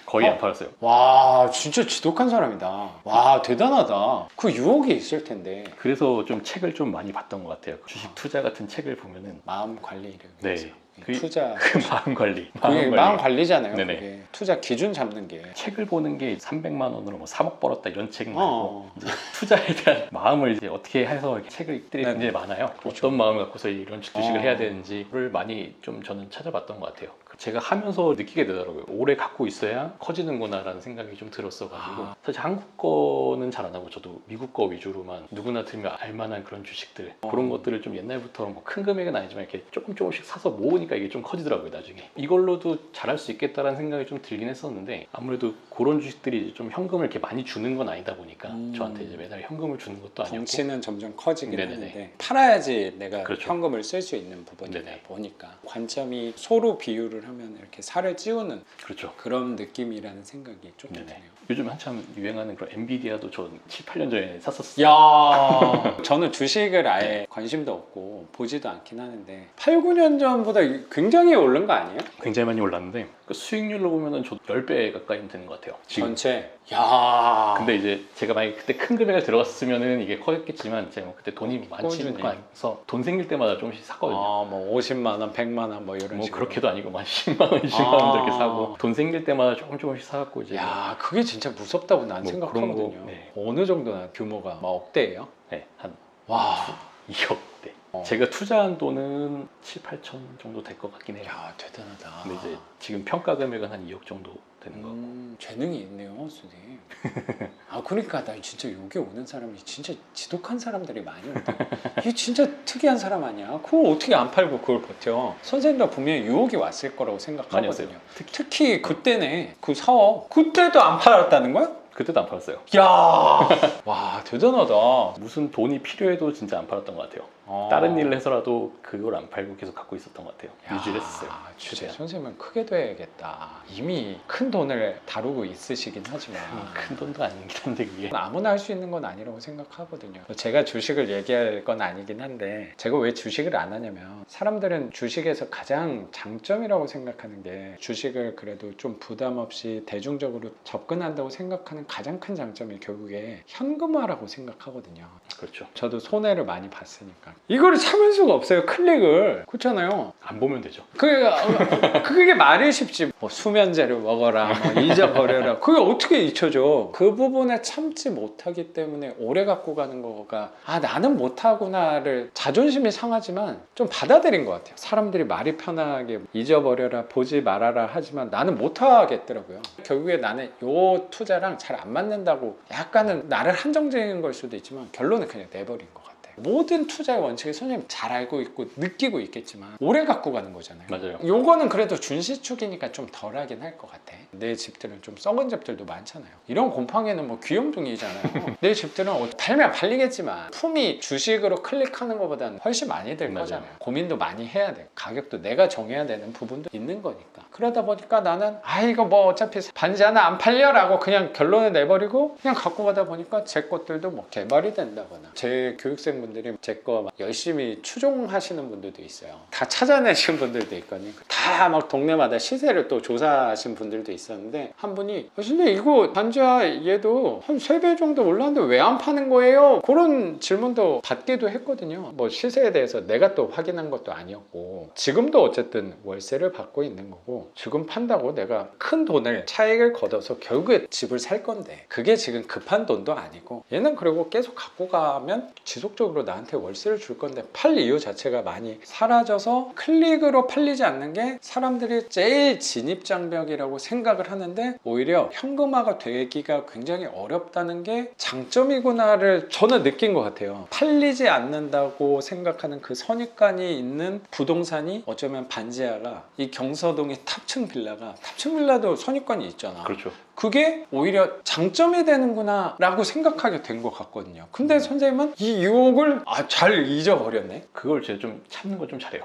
거의 안 팔았어요. 와 진짜 지독한 사람이다. 와 대단하다. 그 유혹이 있을 텐데 그래서 좀 책을 좀 많이 봤던 것 같아요. 주식 투자 같은 책을 보면은 마음 관리를 네. 위해서 그- 투자 그 마음 관리. 그게 마음 관리잖아요. 네네. 그게 투자 기준 잡는 게. 책을 보는 게 300만 원으로 뭐 3억 벌었다 이런 책 말고 어. 이제 투자에 대한 마음을 이제 어떻게 해서 이렇게 책들이 네네. 굉장히 많아요. 그렇죠. 어떤 마음을 갖고서 이런 주식을 어. 해야 되는지를 많이 좀 저는 찾아봤던 것 같아요. 제가 하면서 느끼게 되더라고요. 오래 갖고 있어야 커지는구나라는 생각이 좀 들었어가지고 사실 한국 거는 잘 안 하고 저도 미국 거 위주로만 누구나 들면 알만한 그런 주식들 그런 것들을 좀 옛날부터 뭐 큰 금액은 아니지만 이렇게 조금씩 사서 모으니까 이게 좀 커지더라고요 나중에. 이걸로도 잘할 수 있겠다라는 생각이 좀 들긴 했었는데 아무래도 그런 주식들이 이제 좀 현금을 이렇게 많이 주는 건 아니다 보니까 저한테 이제 매달 현금을 주는 것도 아니었고 덩치는 점점 커지긴 네네네. 하는데 팔아야지 내가 그렇죠. 현금을 쓸 수 있는 부분이다 네네. 보니까 관점이 소로 비유를 하면 이렇게 살을 찌우는 그렇죠. 그런 느낌이라는 생각이 조금 네네. 드네요. 요즘 한참 유행하는 그런 엔비디아도 전 7, 8년 전에 샀었어요. 야, 저는 주식을 아예 관심도 없고 보지도 않긴 하는데 8, 9년 전보다 굉장히 오른 거 아니에요? 굉장히 많이 올랐는데 그 수익률로 보면은 저 10배 가까이 되는 것 같아요. 지금. 전체. 야. 근데 이제 제가 만약에 그때 큰 금액을 들어갔으면은 이게 커졌겠지만 제가 뭐 그때 돈이 많지는 꾸준히. 않아서 돈 생길 때마다 조금씩 샀거든요. 뭐 50만 원, 100만 원 뭐 이런 뭐 식으로. 그렇게도 아니고 막 10만 원, 20만 원 이렇게 사고 돈 생길 때마다 조금씩 사갖고 이제 야, 그게 진짜 무섭다고 난 뭐 생각하거든요. 그런 거, 네. 어느 정도나 규모가 막 억대예요? 네, 한 와. 2억대. 제가 투자한 돈은 7, 8천 정도 될 것 같긴 해요. 야, 대단하다. 근데 이제 지금 평가 금액은 한 2억 정도 되는 거고. 재능이 있네요, 선생님. 그러니까 나 진짜 여기 오는 사람이 진짜 지독한 사람들이 많이 온다. 이게 진짜 특이한 사람 아니야? 그걸 어떻게 안 팔고 그걸 버텨? 선생님도 분명히 유혹이 왔을 거라고 많이 생각하거든요. 왔어요. 특히 그때네, 그 사업. 그때도 안 팔았다는 거야? 그때도 안 팔았어요. 야, 와 대단하다. 무슨 돈이 필요해도 진짜 안 팔았던 것 같아요. 다른 일을 해서라도 그걸 안 팔고 계속 갖고 있었던 것 같아요. 유지를 했었어요. 진짜 최대한. 선생님은 크게 돼야겠다. 이미 큰 돈을 다루고 있으시긴 하지만 큰 돈도 아니긴 한데 그게. 아무나 할 수 있는 건 아니라고 생각하거든요. 제가 주식을 얘기할 건 아니긴 한데 제가 왜 주식을 안 하냐면 사람들은 주식에서 가장 장점이라고 생각하는 게 주식을 그래도 좀 부담 없이 대중적으로 접근한다고 생각하는 가장 큰 장점이 결국에 현금화라고 생각하거든요. 그렇죠. 저도 손해를 많이 봤으니까 이거를 참을 수가 없어요. 클릭을. 그렇잖아요. 안 보면 되죠. 그게 말이 쉽지. 뭐 수면제를 먹어라, 뭐 잊어버려라. 그게 어떻게 잊혀져? 그 부분에 참지 못하기 때문에 오래 갖고 가는 거가 나는 못하구나를 자존심이 상하지만 좀 받아들인 것 같아요. 사람들이 말이 편하게 잊어버려라, 보지 말아라 하지만 나는 못하겠더라고요. 결국에 나는 요 투자랑 잘 안 맞는다고 약간은 나를 한정적인 걸 수도 있지만 결론은 그냥 내버린 것 같아요. 모든 투자의 원칙을 선생님 잘 알고 있고 느끼고 있겠지만 오래 갖고 가는 거잖아요. 맞아요. 요거는 그래도 준시축이니까 좀 덜하긴 할 것 같아. 내 집들은 좀 썩은 집들도 많잖아요. 이런 곰팡이는 뭐 귀염둥이잖아요. 내 집들은 팔면 팔리겠지만 품이 주식으로 클릭하는 것보다는 훨씬 많이 들 맞아요. 거잖아요. 고민도 많이 해야 돼요. 가격도 내가 정해야 되는 부분도 있는 거니까. 그러다 보니까 나는 이거 뭐 어차피 반지 하나 안 팔려라고 그냥 결론을 내버리고 그냥 갖고 가다 보니까 제 것들도 뭐 개발이 된다거나 제 교육생분들이 제 거 열심히 추종하시는 분들도 있어요. 다 찾아내신 분들도 있거든요. 다 막 동네마다 시세를 또 조사하신 분들도 있었는데 한 분이 선생님 이거 반지하 얘도 한 3배 정도 올랐는데 왜 안 파는 거예요? 그런 질문도 받기도 했거든요. 뭐 시세에 대해서 내가 또 확인한 것도 아니었고 지금도 어쨌든 월세를 받고 있는 거고 지금 판다고 내가 큰 돈을 차익을 걷어서 결국에 집을 살 건데 그게 지금 급한 돈도 아니고 얘는 그리고 계속 갖고 가면 지속적으로 나한테 월세를 줄 건데 팔 이유 자체가 많이 사라져서 클릭으로 팔리지 않는 게 사람들이 제일 진입장벽이라고 생각을 하는데 오히려 현금화가 되기가 굉장히 어렵다는 게 장점이구나를 저는 느낀 것 같아요. 팔리지 않는다고 생각하는 그 선입관이 있는 부동산이 어쩌면 반지하가 이 경서동의 탑층 빌라도 선입관이 있잖아. 그렇죠. 그게 오히려 장점이 되는구나 라고 생각하게 된 것 같거든요. 근데 선생님은 이 유혹을 잘 잊어버렸네. 그걸 제가 좀 참는 걸 좀 잘해요.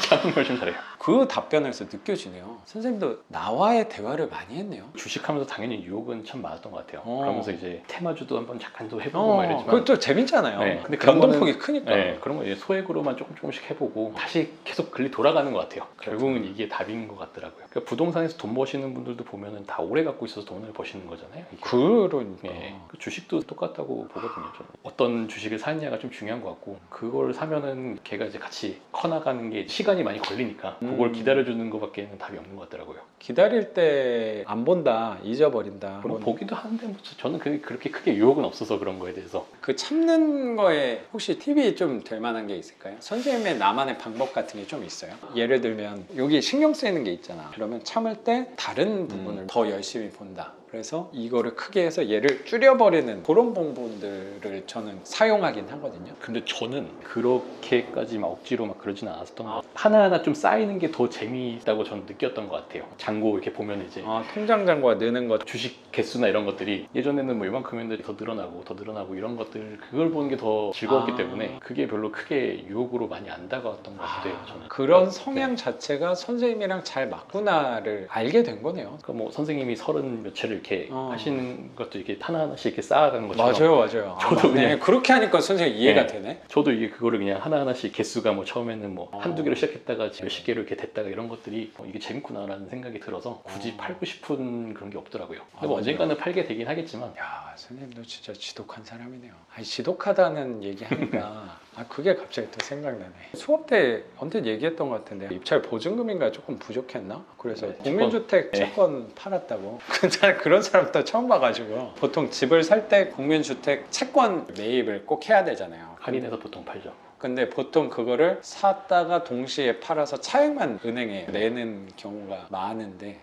참는 걸 좀 잘해요. 그 답변에서 느껴지네요. 선생님도 나와의 대화를 많이 했네요. 주식하면서 당연히 유혹은 참 많았던 것 같아요. 어. 그러면서 이제 테마주도 한번 잠깐 또 해보고 막 이랬지만 그것도 재밌잖아요. 네, 근데 변동폭이 크니까. 네, 그런 거 이제 소액으로만 조금씩 해보고 다시 계속 글리 돌아가는 것 같아요. 결국은 이게 답인 것 같더라고요. 그러니까 부동산에서 돈 버시는 분들도 보면은 다 오래 갖고 있어서 돈을 버시는 거잖아요. 이게. 그러니까. 네, 그 주식도 똑같다고 보거든요. 저는. 어떤 주식을 사느냐가 좀 중요한 것 같고 그걸 사면은 걔가 이제 같이 커나가는 게 시간이 많이 걸리니까 그걸 기다려주는 것밖에는 답이 없는 것 같더라고요. 기다릴 때 안 본다, 잊어버린다. 물론 보기도 하는데 뭐 저는 그렇게 크게 유혹은 없어서 그런 거에 대해서. 그 참는 거에 혹시 팁이 좀 될 만한 게 있을까요? 선생님의 나만의 방법 같은 게 좀 있어요? 예를 들면 여기 신경 쓰이는 게 있잖아. 그러면 참을 때 다른 부분을 더 열심히 본다. 그래서 이거를 크게 해서 얘를 줄여버리는 그런 부분들을 저는 사용하긴 하거든요. 근데 저는 그렇게까지 막 억지로 막 그러지는 않았던 것 같아요. 하나하나 좀 쌓이는 게 더 재미있다고 저는 느꼈던 것 같아요. 잔고 이렇게 보면 이제 통장 잔고가 느는 것. 주식 개수나 이런 것들이 예전에는 뭐 이만큼인데 더 늘어나고 이런 것들 그걸 보는 게 더 즐거웠기 때문에 그게 별로 크게 유혹으로 많이 안 다가왔던 것 같아요. 저는 그런 성향 자체가 선생님이랑 잘 맞구나를 알게 된 거네요. 그러니까 뭐 선생님이 30 몇 채를 이렇게 하시는 것도 이렇게 하나하나씩 이렇게 쌓아가는 것처럼 맞아요. 저도 맞네. 그냥 그렇게 하니까 선생님 이해가 네. 되네. 저도 이게 그거를 그냥 하나하나씩 개수가 뭐 처음에는 뭐 한두 개로 시작했다가 몇십 개로 이렇게 됐다가 이런 것들이 이게 재밌구나라는 생각이 들어서 굳이 팔고 싶은 그런 게 없더라고요. 근데 뭐 언젠가는 팔게 되긴 하겠지만 야, 선생님도 진짜 지독한 사람이네요. 지독하다는 얘기하니까 그게 갑자기 또 생각나네. 수업 때 언뜻 얘기했던 것 같은데 입찰 보증금인가 조금 부족했나? 그래서 네, 국민주택 채권 팔았다고. 근데 그런 사람 또 처음 봐가지고 보통 집을 살 때 국민주택 채권 매입을 꼭 해야 되잖아요. 할인해서 보통 팔죠. 근데 보통 그거를 샀다가 동시에 팔아서 차액만 은행에 내는 경우가 많은데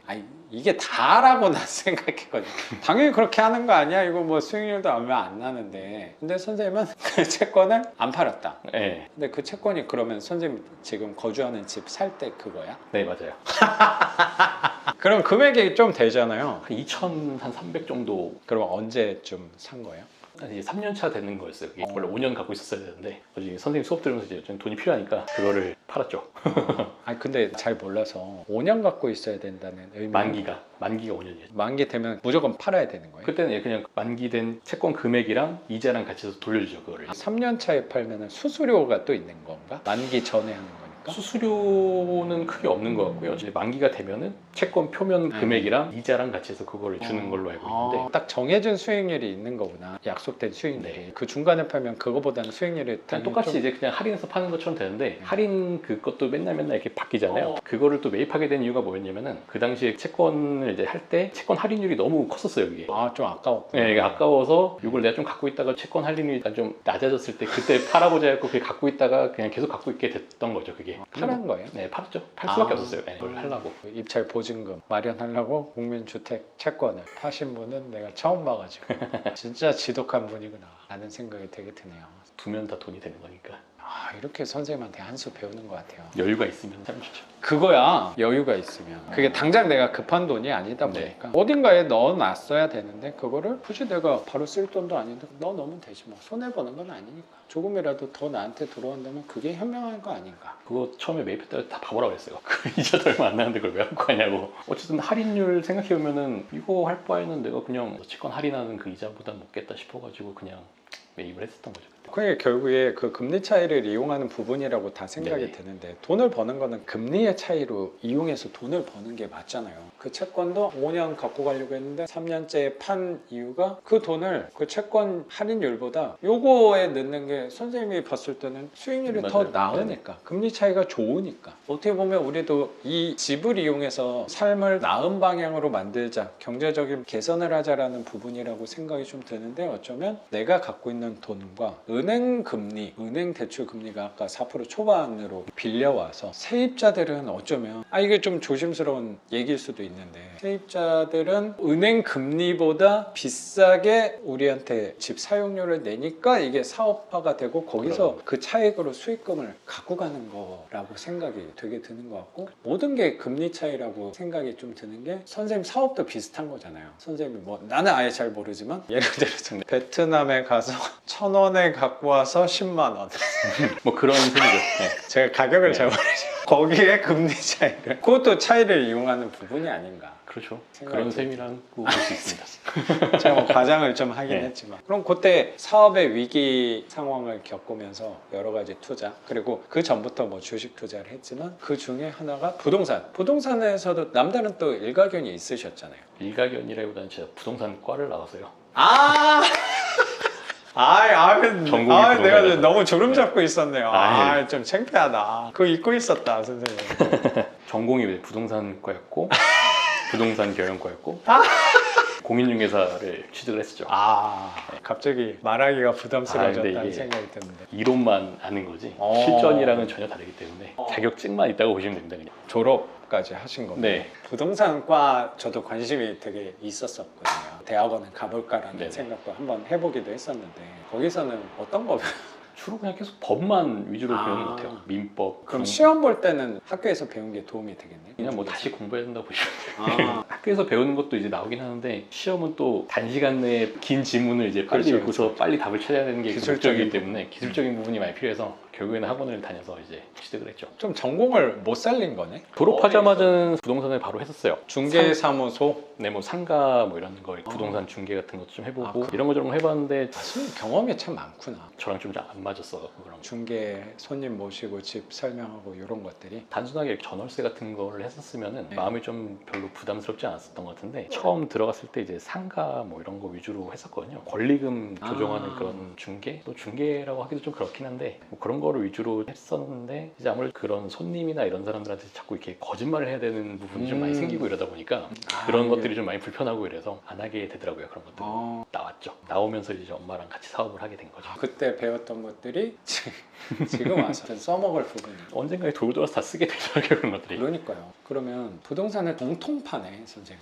이게 다라고 난 생각했거든요. 당연히 그렇게 하는 거 아니야? 이거 뭐 수익률도 얼마 안 나는데. 근데 선생님은 그 채권을 안 팔았다. 네, 근데 그 채권이 그러면 선생님 지금 거주하는 집 살 때 그거야? 네 맞아요. 그럼 금액이 좀 되잖아요. 한 2,300 정도. 그럼 언제쯤 산 거예요? 이제 3년 차 되는 거였어요. 그게 원래 5년 갖고 있었어야 되는데 선생님 수업 들으면서 이제 돈이 필요하니까 그거를 팔았죠. 근데 잘 몰라서 5년 갖고 있어야 된다는 의미. 만기가 5년이에요. 만기 되면 무조건 팔아야 되는 거예요? 그때는 그냥 만기된 채권 금액이랑 이자랑 같이 해서 돌려주죠 그거를. 3년 차에 팔면 수수료가 또 있는 건가? 만기 전에 하는 거니까. 수수료는 크게 없는 것 같고요. 이제 만기가 되면은 채권 표면 금액이랑 이자랑 같이 해서 그거를 주는 걸로 알고 있는데 딱 정해진 수익률이 있는 거구나. 약속된 수익률이. 네. 그 중간에 팔면 그거보다는 수익률이 그냥 똑같이 이제 그냥 할인해서 파는 것처럼 되는데 할인 그것도 맨날 이렇게 바뀌잖아요. 그거를 또 매입하게 된 이유가 뭐였냐면은 그 당시에 채권을 이제 할 때 채권 할인율이 너무 컸었어요, 이게. 좀 아까웠구나. 네, 이게 아까워서 이걸 내가 좀 갖고 있다가 채권 할인율이 좀 낮아졌을 때 그때 팔아보자 했고 그게 갖고 있다가 그냥 계속 갖고 있게 됐던 거죠, 그게. 팔은 거예요? 네, 팔았죠. 팔 수밖에 없었어요. 네, 그걸 하려고. 입찰 보증금 마련하려고 국민주택 채권을 파신 분은 내가 처음 봐가지고 진짜 지독한 분이구나 라는 생각이 되게 드네요. 두면 다 돈이 되는 거니까. 이렇게 선생님한테 한 수 배우는 것 같아요. 여유가 있으면 참 좋죠. 그거야, 여유가 있으면. 그게 당장 내가 급한 돈이 아니다 보니까 어딘가에 넣어놨어야 되는데 그거를 굳이 내가 바로 쓸 돈도 아닌데 넣어놓으면 되지 뭐. 손해보는 건 아니니까. 조금이라도 더 나한테 들어온다면 그게 현명한 거 아닌가. 그거 처음에 매입했다가 다 바보라고 했어요. 그 이자도 얼마 안 나는데 그걸 왜 갖고 가냐고. 어쨌든 할인율 생각해보면은 이거 할 바에는 내가 그냥 채권 할인하는 그 이자보다 먹겠다 싶어가지고 그냥 매입을 했었던 거죠. 그게 결국에 그 금리 차이를 이용하는 부분이라고 다 생각이 네네. 드는데 돈을 버는 거는 금리의 차이로 이용해서 돈을 버는 게 맞잖아요. 그 채권도 5년 갖고 가려고 했는데 3년째 판 이유가 그 돈을 그 채권 할인율보다 요거에 넣는 게 선생님이 봤을 때는 수익률이 더 맞아요. 나으니까 금리 차이가 좋으니까 어떻게 보면 우리도 이 집을 이용해서 삶을 나은 방향으로 만들자 경제적인 개선을 하자라는 부분이라고 생각이 좀 드는데 어쩌면 내가 갖고 있는 돈과 은행 금리, 은행 대출 금리가 아까 4% 초반으로 빌려와서 세입자들은 어쩌면 이게 좀 조심스러운 얘기일 수도 있는데 세입자들은 은행 금리보다 비싸게 우리한테 집 사용료를 내니까 이게 사업화가 되고 거기서 그 차익으로 수익금을 갖고 가는 거라고 생각이 되게 드는 것 같고 모든 게 금리 차이라고 생각이 좀 드는 게 선생님 사업도 비슷한 거잖아요. 선생님이 뭐 나는 아예 잘 모르지만 예를 들어서 베트남에 가서 1,000원에 갖고 와서 10만 원. 뭐 그런 셈이죠. 네. 제가 가격을 네. 잘 모르지만 거기에 금리 차이를 그것도 차이를 이용하는 부분이 아닌가. 그렇죠. 생각이 그런 셈이라고 볼 수 있습니다. 제가 뭐 과장을 좀 하긴 네. 했지만 그럼 그때 사업의 위기 상황을 겪으면서 여러 가지 투자 그리고 그 전부터 뭐 주식 투자를 했지만 그 중에 하나가 부동산에서도 남다른 또 일가견이 있으셨잖아요. 일가견이라기보다는 제가 부동산과를 나왔어요. 전공이 내가 내가 너무 주름 잡고 있었네요. 예. 좀 창피하다. 그거 잊고 있었다, 선생님. 전공이 부동산과였고 부동산 경영과였고 공인중개사를 취득을 했었죠. 갑자기 말하기가 부담스러워졌다는 근데 이게 생각이 드는데. 이론만 아는 거지 어. 실전이랑은 전혀 다르기 때문에 자격증만 있다고 보시면 됩니다. 그냥. 졸업까지 하신 거예요. 네. 부동산과 저도 관심이 되게 있었었거든요. 대학원을 가볼까라는 네네. 생각도 한번 해보기도 했었는데 거기서는 어떤 거 주로 그냥 계속 법만 위주로 배우는 것 같아요. 민법. 그럼 시험 볼 때는 학교에서 배운 게 도움이 되겠네요. 그냥 뭐 다시 공부해야 된다고 보시면 돼요. 아, 학교에서 배우는 것도 이제 나오긴 하는데 시험은 또 단시간 내에 긴 지문을 이제 빨리 그렇죠, 읽고서 빨리 답을 찾아야 되는 게 기술적인 기술적이기 때문에 기술적인 부분이 많이 필요해서 결국에는 학원을 다녀서 이제 취득을 했죠. 좀 전공을 못 살린 거네. 졸업하자마자는 부동산을 바로 했었어요. 중개사무소. 네, 뭐 상가 뭐 이런 거 부동산 중개 같은 것도 좀 해보고 아, 이런 거 저런 거 해봤는데 선생님 경험이 참 많구나. 저랑 좀 안 맞았어 그런 거. 중개 손님 모시고 집 설명하고 이런 것들이. 단순하게 전월세 같은 거를 했었으면은 네. 마음이 좀 별로 부담스럽지 않았었던 것 같은데 처음 들어갔을 때 이제 상가 뭐 이런 거 위주로 했었거든요. 권리금 조정하는 그런 중개, 또 중개라고 하기도 좀 그렇긴 한데 뭐 그런 거를 위주로 했었는데 이제 아무래도 그런 손님이나 이런 사람들한테 자꾸 이렇게 거짓말을 해야 되는 부분이 좀 많이 생기고 이러다 보니까 그런 이게- 것들이 좀 많이 불편하고 이래서 안 하게 되더라고요. 그런 것들 나왔죠. 나오면서 이제 엄마랑 같이 사업을 하게 된 거죠. 그때 배웠던 것들이 지금 와서 써먹을 부분이. 언젠가에 돌고 돌아서 다 쓰게 되더라고요. 그런 것들이. 그러니까요. 그러면 부동산을 정통파네, 선생님.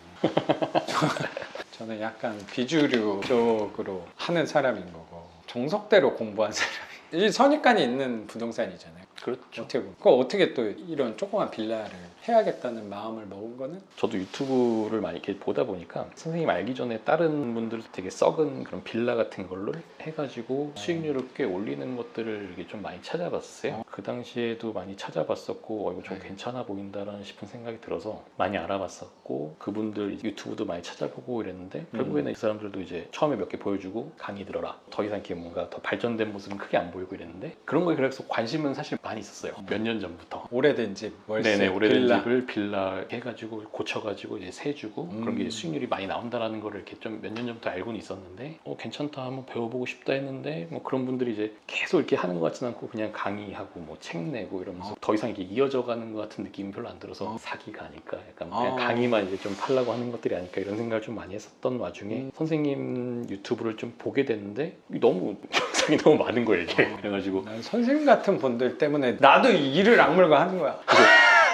저는 약간 비주류 쪽으로 하는 사람인 거고 정석대로 공부한 사람이. 이 선입관이 있는 부동산이잖아요. 그렇죠. 어떻게 보면. 그거 어떻게 또 이런 조그만 빌라를 해야겠다는 마음을 먹은 거는? 저도 유튜브를 많이 이렇게 보다 보니까 선생님 알기 전에 다른 분들 되게 썩은 그런 빌라 같은 걸로 해가지고 수익률을 꽤 올리는 것들을 이렇게 좀 많이 찾아봤어요. 그 당시에도 많이 찾아봤었고 이거 좀 네. 괜찮아 보인다라는 싶은 생각이 들어서 많이 알아봤었고 그분들 유튜브도 많이 찾아보고 이랬는데 결국에는 그 사람들도 이제 처음에 몇 개 보여주고 강의 들어라. 더 이상 이렇게 뭔가 더 발전된 모습은 크게 안 보이고 이랬는데 그런 거에 그래서 관심은 사실 많이 있었어요. 몇 년 전부터. 오래된 집, 월세, 네네, 오래된 빌라. 집을 빌라 해가지고 고쳐가지고 이제 세주고 그런 게 수익률이 많이 나온다라는 거를 이렇게 좀 몇 년 전부터 알고는 있었는데 괜찮다 한번 배워보고 싶다 했는데 뭐 그런 분들이 이제 계속 이렇게 하는 것 같지는 않고 그냥 강의하고 뭐 책 내고 이러면서 더 이상 이게 이어져가는 것 같은 느낌이 별로 안 들어서 사기가 아닐까 약간 그냥 강의만 이제 좀 팔라고 하는 것들이 아닐까 이런 생각을 좀 많이 했었던 와중에 선생님 유튜브를 좀 보게 됐는데 너무 영상이 너무 많은 거예요 이게. 그래가지고 난 선생님 같은 분들 때문에 나도 이를 악물고 하는 거야.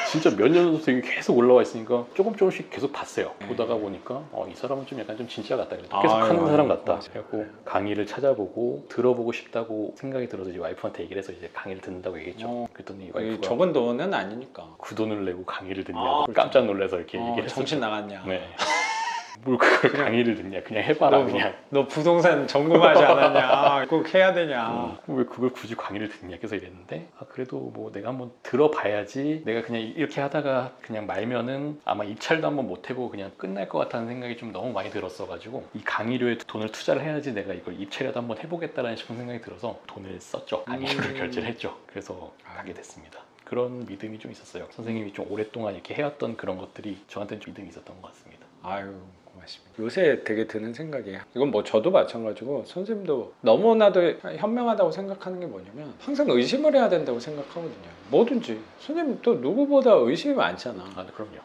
진짜 몇 년 전부터 이게 계속 올라와 있으니까 조금씩 계속 봤어요. 보다가 보니까 이 사람은 좀 약간 좀 진짜 같다. 계속 하는 사람 같다. 그래갖고 강의를 찾아보고 들어보고 싶다고 생각이 들어서 이제 와이프한테 얘기를 해서 이제 강의를 듣는다고 얘기했죠. 그랬더니 와이프가 적은 돈은 아니니까. 그 돈을 내고 강의를 듣냐고 깜짝 놀라서 이렇게 얘기를 했었죠. 정신 나갔냐. 네. 뭘 그걸 강의를 듣냐. 그냥 해봐라 그냥. 너 부동산 전공하지 않았냐. 꼭 해야 되냐. 왜 그걸 굳이 강의를 듣냐. 그래서 이랬는데 그래도 뭐 내가 한번 들어봐야지. 내가 그냥 이렇게 하다가 그냥 말면은 아마 입찰도 한번 못 해보고 그냥 끝날 것 같다는 생각이 좀 너무 많이 들었어가지고 이 강의료에 돈을 투자를 해야지 내가 이걸 입찰이라도 한번 해보겠다라는 싶은 생각이 들어서 돈을 썼죠. 강의료를 결제를 했죠. 그래서 가게 됐습니다. 그런 믿음이 좀 있었어요. 선생님이 좀 오랫동안 이렇게 해왔던 그런 것들이 저한테는 좀 믿음이 있었던 것 같습니다. 아유 고맙습니다. 요새 되게 드는 생각이에요. 이건 뭐 저도 마찬가지고 선생님도 너무나도 현명하다고 생각하는 게 뭐냐면 항상 의심을 해야 된다고 생각하거든요. 뭐든지 선생님 또 누구보다 의심이 많잖아. 그럼요.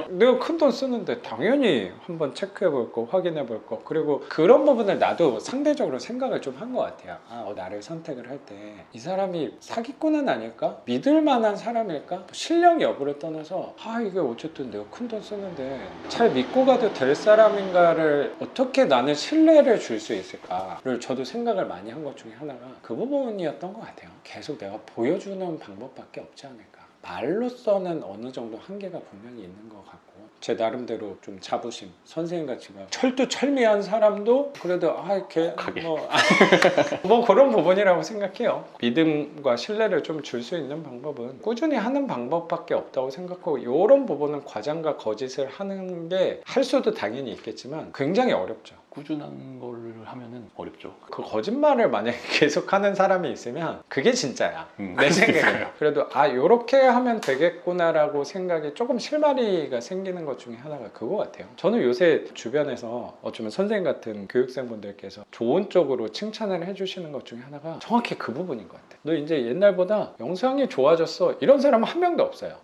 내가 큰 돈 쓰는데 당연히 한번 체크해 볼 거, 확인해 볼 거. 그리고 그런 부분을 나도 상대적으로 생각을 좀 한 것 같아요. 나를 선택을 할 때 이 사람이 사기꾼은 아닐까? 믿을 만한 사람일까? 실력 여부를 떠나서 이게 어쨌든 내가 큰 돈 쓰는데 잘 믿고 가도 될 사람인가를 어떻게 나는 신뢰를 줄 수 있을까를 저도 생각을 많이 한 것 중에 하나가 그 부분이었던 것 같아요. 계속 내가 보여주는 방법밖에 없지 않을까. 말로서는 어느 정도 한계가 분명히 있는 것 같고 제 나름대로 좀 자부심, 선생님같이 막 철두철미한 사람도 그래도 이렇게 뭐 그런 부분이라고 생각해요. 믿음과 신뢰를 좀 줄 수 있는 방법은 꾸준히 하는 방법밖에 없다고 생각하고 이런 부분은 과장과 거짓을 하는 게 할 수도 당연히 있겠지만 굉장히 어렵죠. 꾸준한 걸 하면은 어렵죠. 그 거짓말을 만약에 계속하는 사람이 있으면 그게 진짜야. 내 생각에. 그래도 요렇게 하면 되겠구나라고 생각이 조금 실마리가 생기는 것 중에 하나가 그거 같아요. 저는 요새 주변에서 어쩌면 선생님 같은 교육생분들께서 좋은 쪽으로 칭찬을 해주시는 것 중에 하나가 정확히 그 부분인 것 같아요. 너 이제 옛날보다 영상이 좋아졌어. 이런 사람은 한 명도 없어요.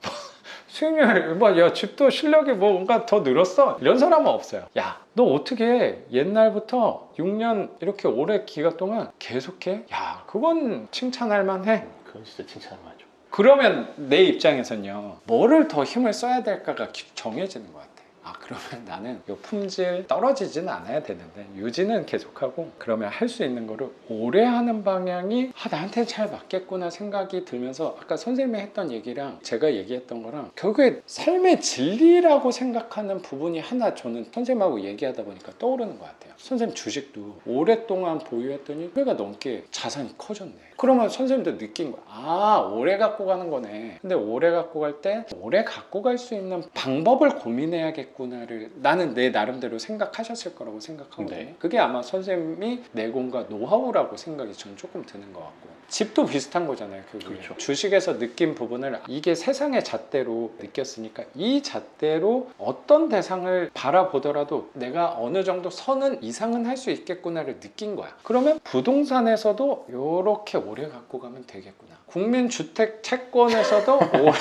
수익률, 야, 집도 실력이 뭔가 더 늘었어. 이런 사람은 없어요. 야, 너 어떻게 옛날부터 6년 이렇게 오래 기간 동안 계속해? 야, 그건 칭찬할 만해. 그건 진짜 칭찬할 만하죠. 그러면 내 입장에서는요, 뭐를 더 힘을 써야 될까가 정해지는 것 같아요. 그러면 나는 이 품질 떨어지지는 않아야 되는데 유지는 계속하고 그러면 할 수 있는 거를 오래 하는 방향이 나한테 잘 맞겠구나 생각이 들면서 아까 선생님이 했던 얘기랑 제가 얘기했던 거랑 결국에 삶의 진리라고 생각하는 부분이 하나 저는 선생님하고 얘기하다 보니까 떠오르는 것 같아요. 선생님 주식도 오랫동안 보유했더니 회가 넘게 자산이 커졌네. 그러면 선생님도 느낀 거야. 오래 갖고 가는 거네. 근데 오래 갖고 갈 때 오래 갖고 갈 수 있는 방법을 고민해야겠구나를 나는 내 나름대로 생각하셨을 거라고 생각하거든요. 네. 그게 아마 선생님이 내공과 노하우라고 생각이 저는 조금 드는 것 같고 집도 비슷한 거잖아요. 그렇죠. 주식에서 느낀 부분을 이게 세상의 잣대로 느꼈으니까 이 잣대로 어떤 대상을 바라보더라도 내가 어느 정도 선은 이상은 할 수 있겠구나를 느낀 거야. 그러면 부동산에서도 이렇게 오래 갖고 가면 되겠구나. 국민주택 채권에서도 오래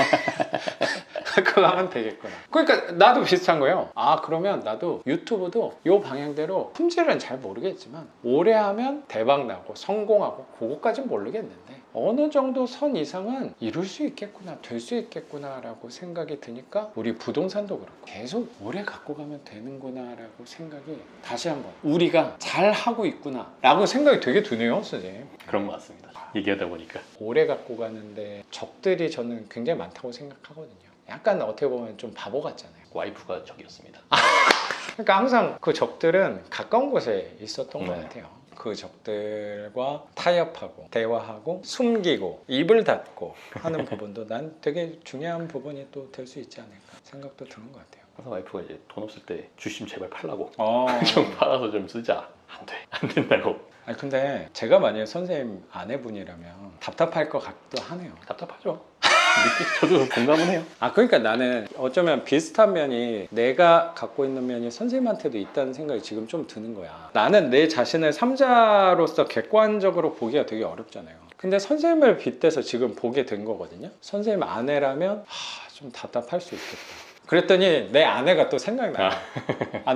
갖고 가면 되겠구나. 그러니까 나도 비슷한 거예요. 그러면 나도 유튜브도 이 방향대로 품질은 잘 모르겠지만 오래 하면 대박 나고 성공하고 그거까지는 모르겠는데 어느 정도 선 이상은 이룰 수 있겠구나, 될 수 있겠구나 라고 생각이 드니까 우리 부동산도 그렇고 계속 오래 갖고 가면 되는구나 라고 생각이 다시 한번 우리가 잘 하고 있구나 라고 생각이 되게 드네요, 선생님. 그런 것 같습니다. 얘기하다 보니까 오래 갖고 가는데 적들이 저는 굉장히 많다고 생각하거든요. 약간 어떻게 보면 좀 바보 같잖아요. 와이프가 적이었습니다. 그러니까 항상 그 적들은 가까운 곳에 있었던 것 같아요. 그 적들과 타협하고 대화하고 숨기고 입을 닫고 하는 부분도 난 되게 중요한 부분이 또 될 수 있지 않을까 생각도 드는 것 같아요. 항상 와이프가 이제 돈 없을 때 주심 제발 팔라고 어. 좀 팔아서 좀 쓰자. 안 돼. 안 된다고. 아니 근데 제가 만약에 선생님 아내분이라면 답답할 것 같기도 하네요. 답답하죠. 저도 공감은 해요. 아 그러니까 나는 어쩌면 비슷한 면이 내가 갖고 있는 면이 선생님한테도 있다는 생각이 지금 좀 드는 거야. 나는 내 자신을 삼자로서 객관적으로 보기가 되게 어렵잖아요. 근데 선생님을 빗대서 지금 보게 된 거거든요. 선생님 아내라면 좀 답답할 수 있겠다. 그랬더니 내 아내가 또 생각나요.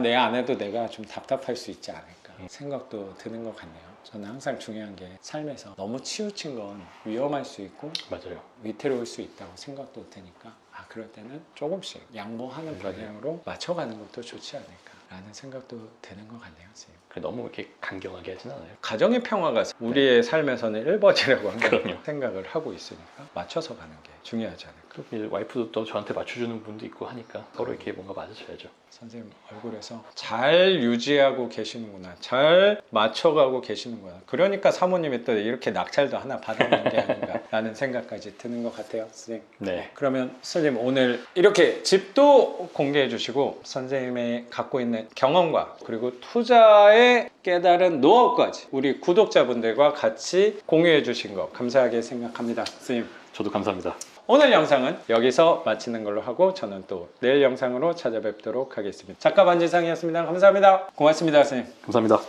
내 아내도 내가 좀 답답할 수 있지 않을까 생각도 드는 것 같네요. 저는 항상 중요한 게 삶에서 너무 치우친 건 위험할 수 있고 맞아요. 위태로울 수 있다고 생각도 드니까 그럴 때는 조금씩 양보하는 방향으로 맞춰가는 것도 좋지 않을까라는 생각도 드는 것 같네요. 선생님. 너무 이렇게 강경하게 하진 않아요. 가정의 평화가 우리의 삶에서는 1번이라고 그럼요. 생각을 하고 있으니까 맞춰서 가는 게 중요하지 않을까. 그리고 이제 와이프도 또 저한테 맞춰주는 분도 있고 하니까 서로 이렇게 뭔가 맞아줘야죠. 선생님 얼굴에서 잘 유지하고 계시는구나, 잘 맞춰가고 계시는구나. 그러니까 사모님이 또 이렇게 낙찰도 하나 받아놓은 게 아닌가라는 생각까지 드는 것 같아요. 선생님. 네. 그러면 선생님 오늘 이렇게 집도 공개해 주시고 선생님의 갖고 있는 경험과 그리고 투자의 깨달은 노하우까지 우리 구독자분들과 같이 공유해 주신 거 감사하게 생각합니다. 선생님. 저도 감사합니다. 오늘 영상은 여기서 마치는 걸로 하고 저는 또 내일 영상으로 찾아뵙도록 하겠습니다. 작가 반지상이었습니다. 감사합니다. 고맙습니다. 선생님. 감사합니다.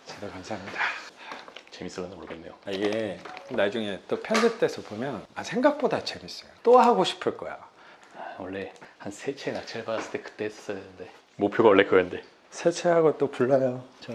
저도 감사합니다. 재밌을려나 모르겠네요. 이게 나중에 또 편집돼서 보면 생각보다 재밌어요. 또 하고 싶을 거야. 원래 한 3채 낙찰 받았을 때 그때 했었어야 되는데 목표가 원래 그거였는데 세차하고 또 불러요. 저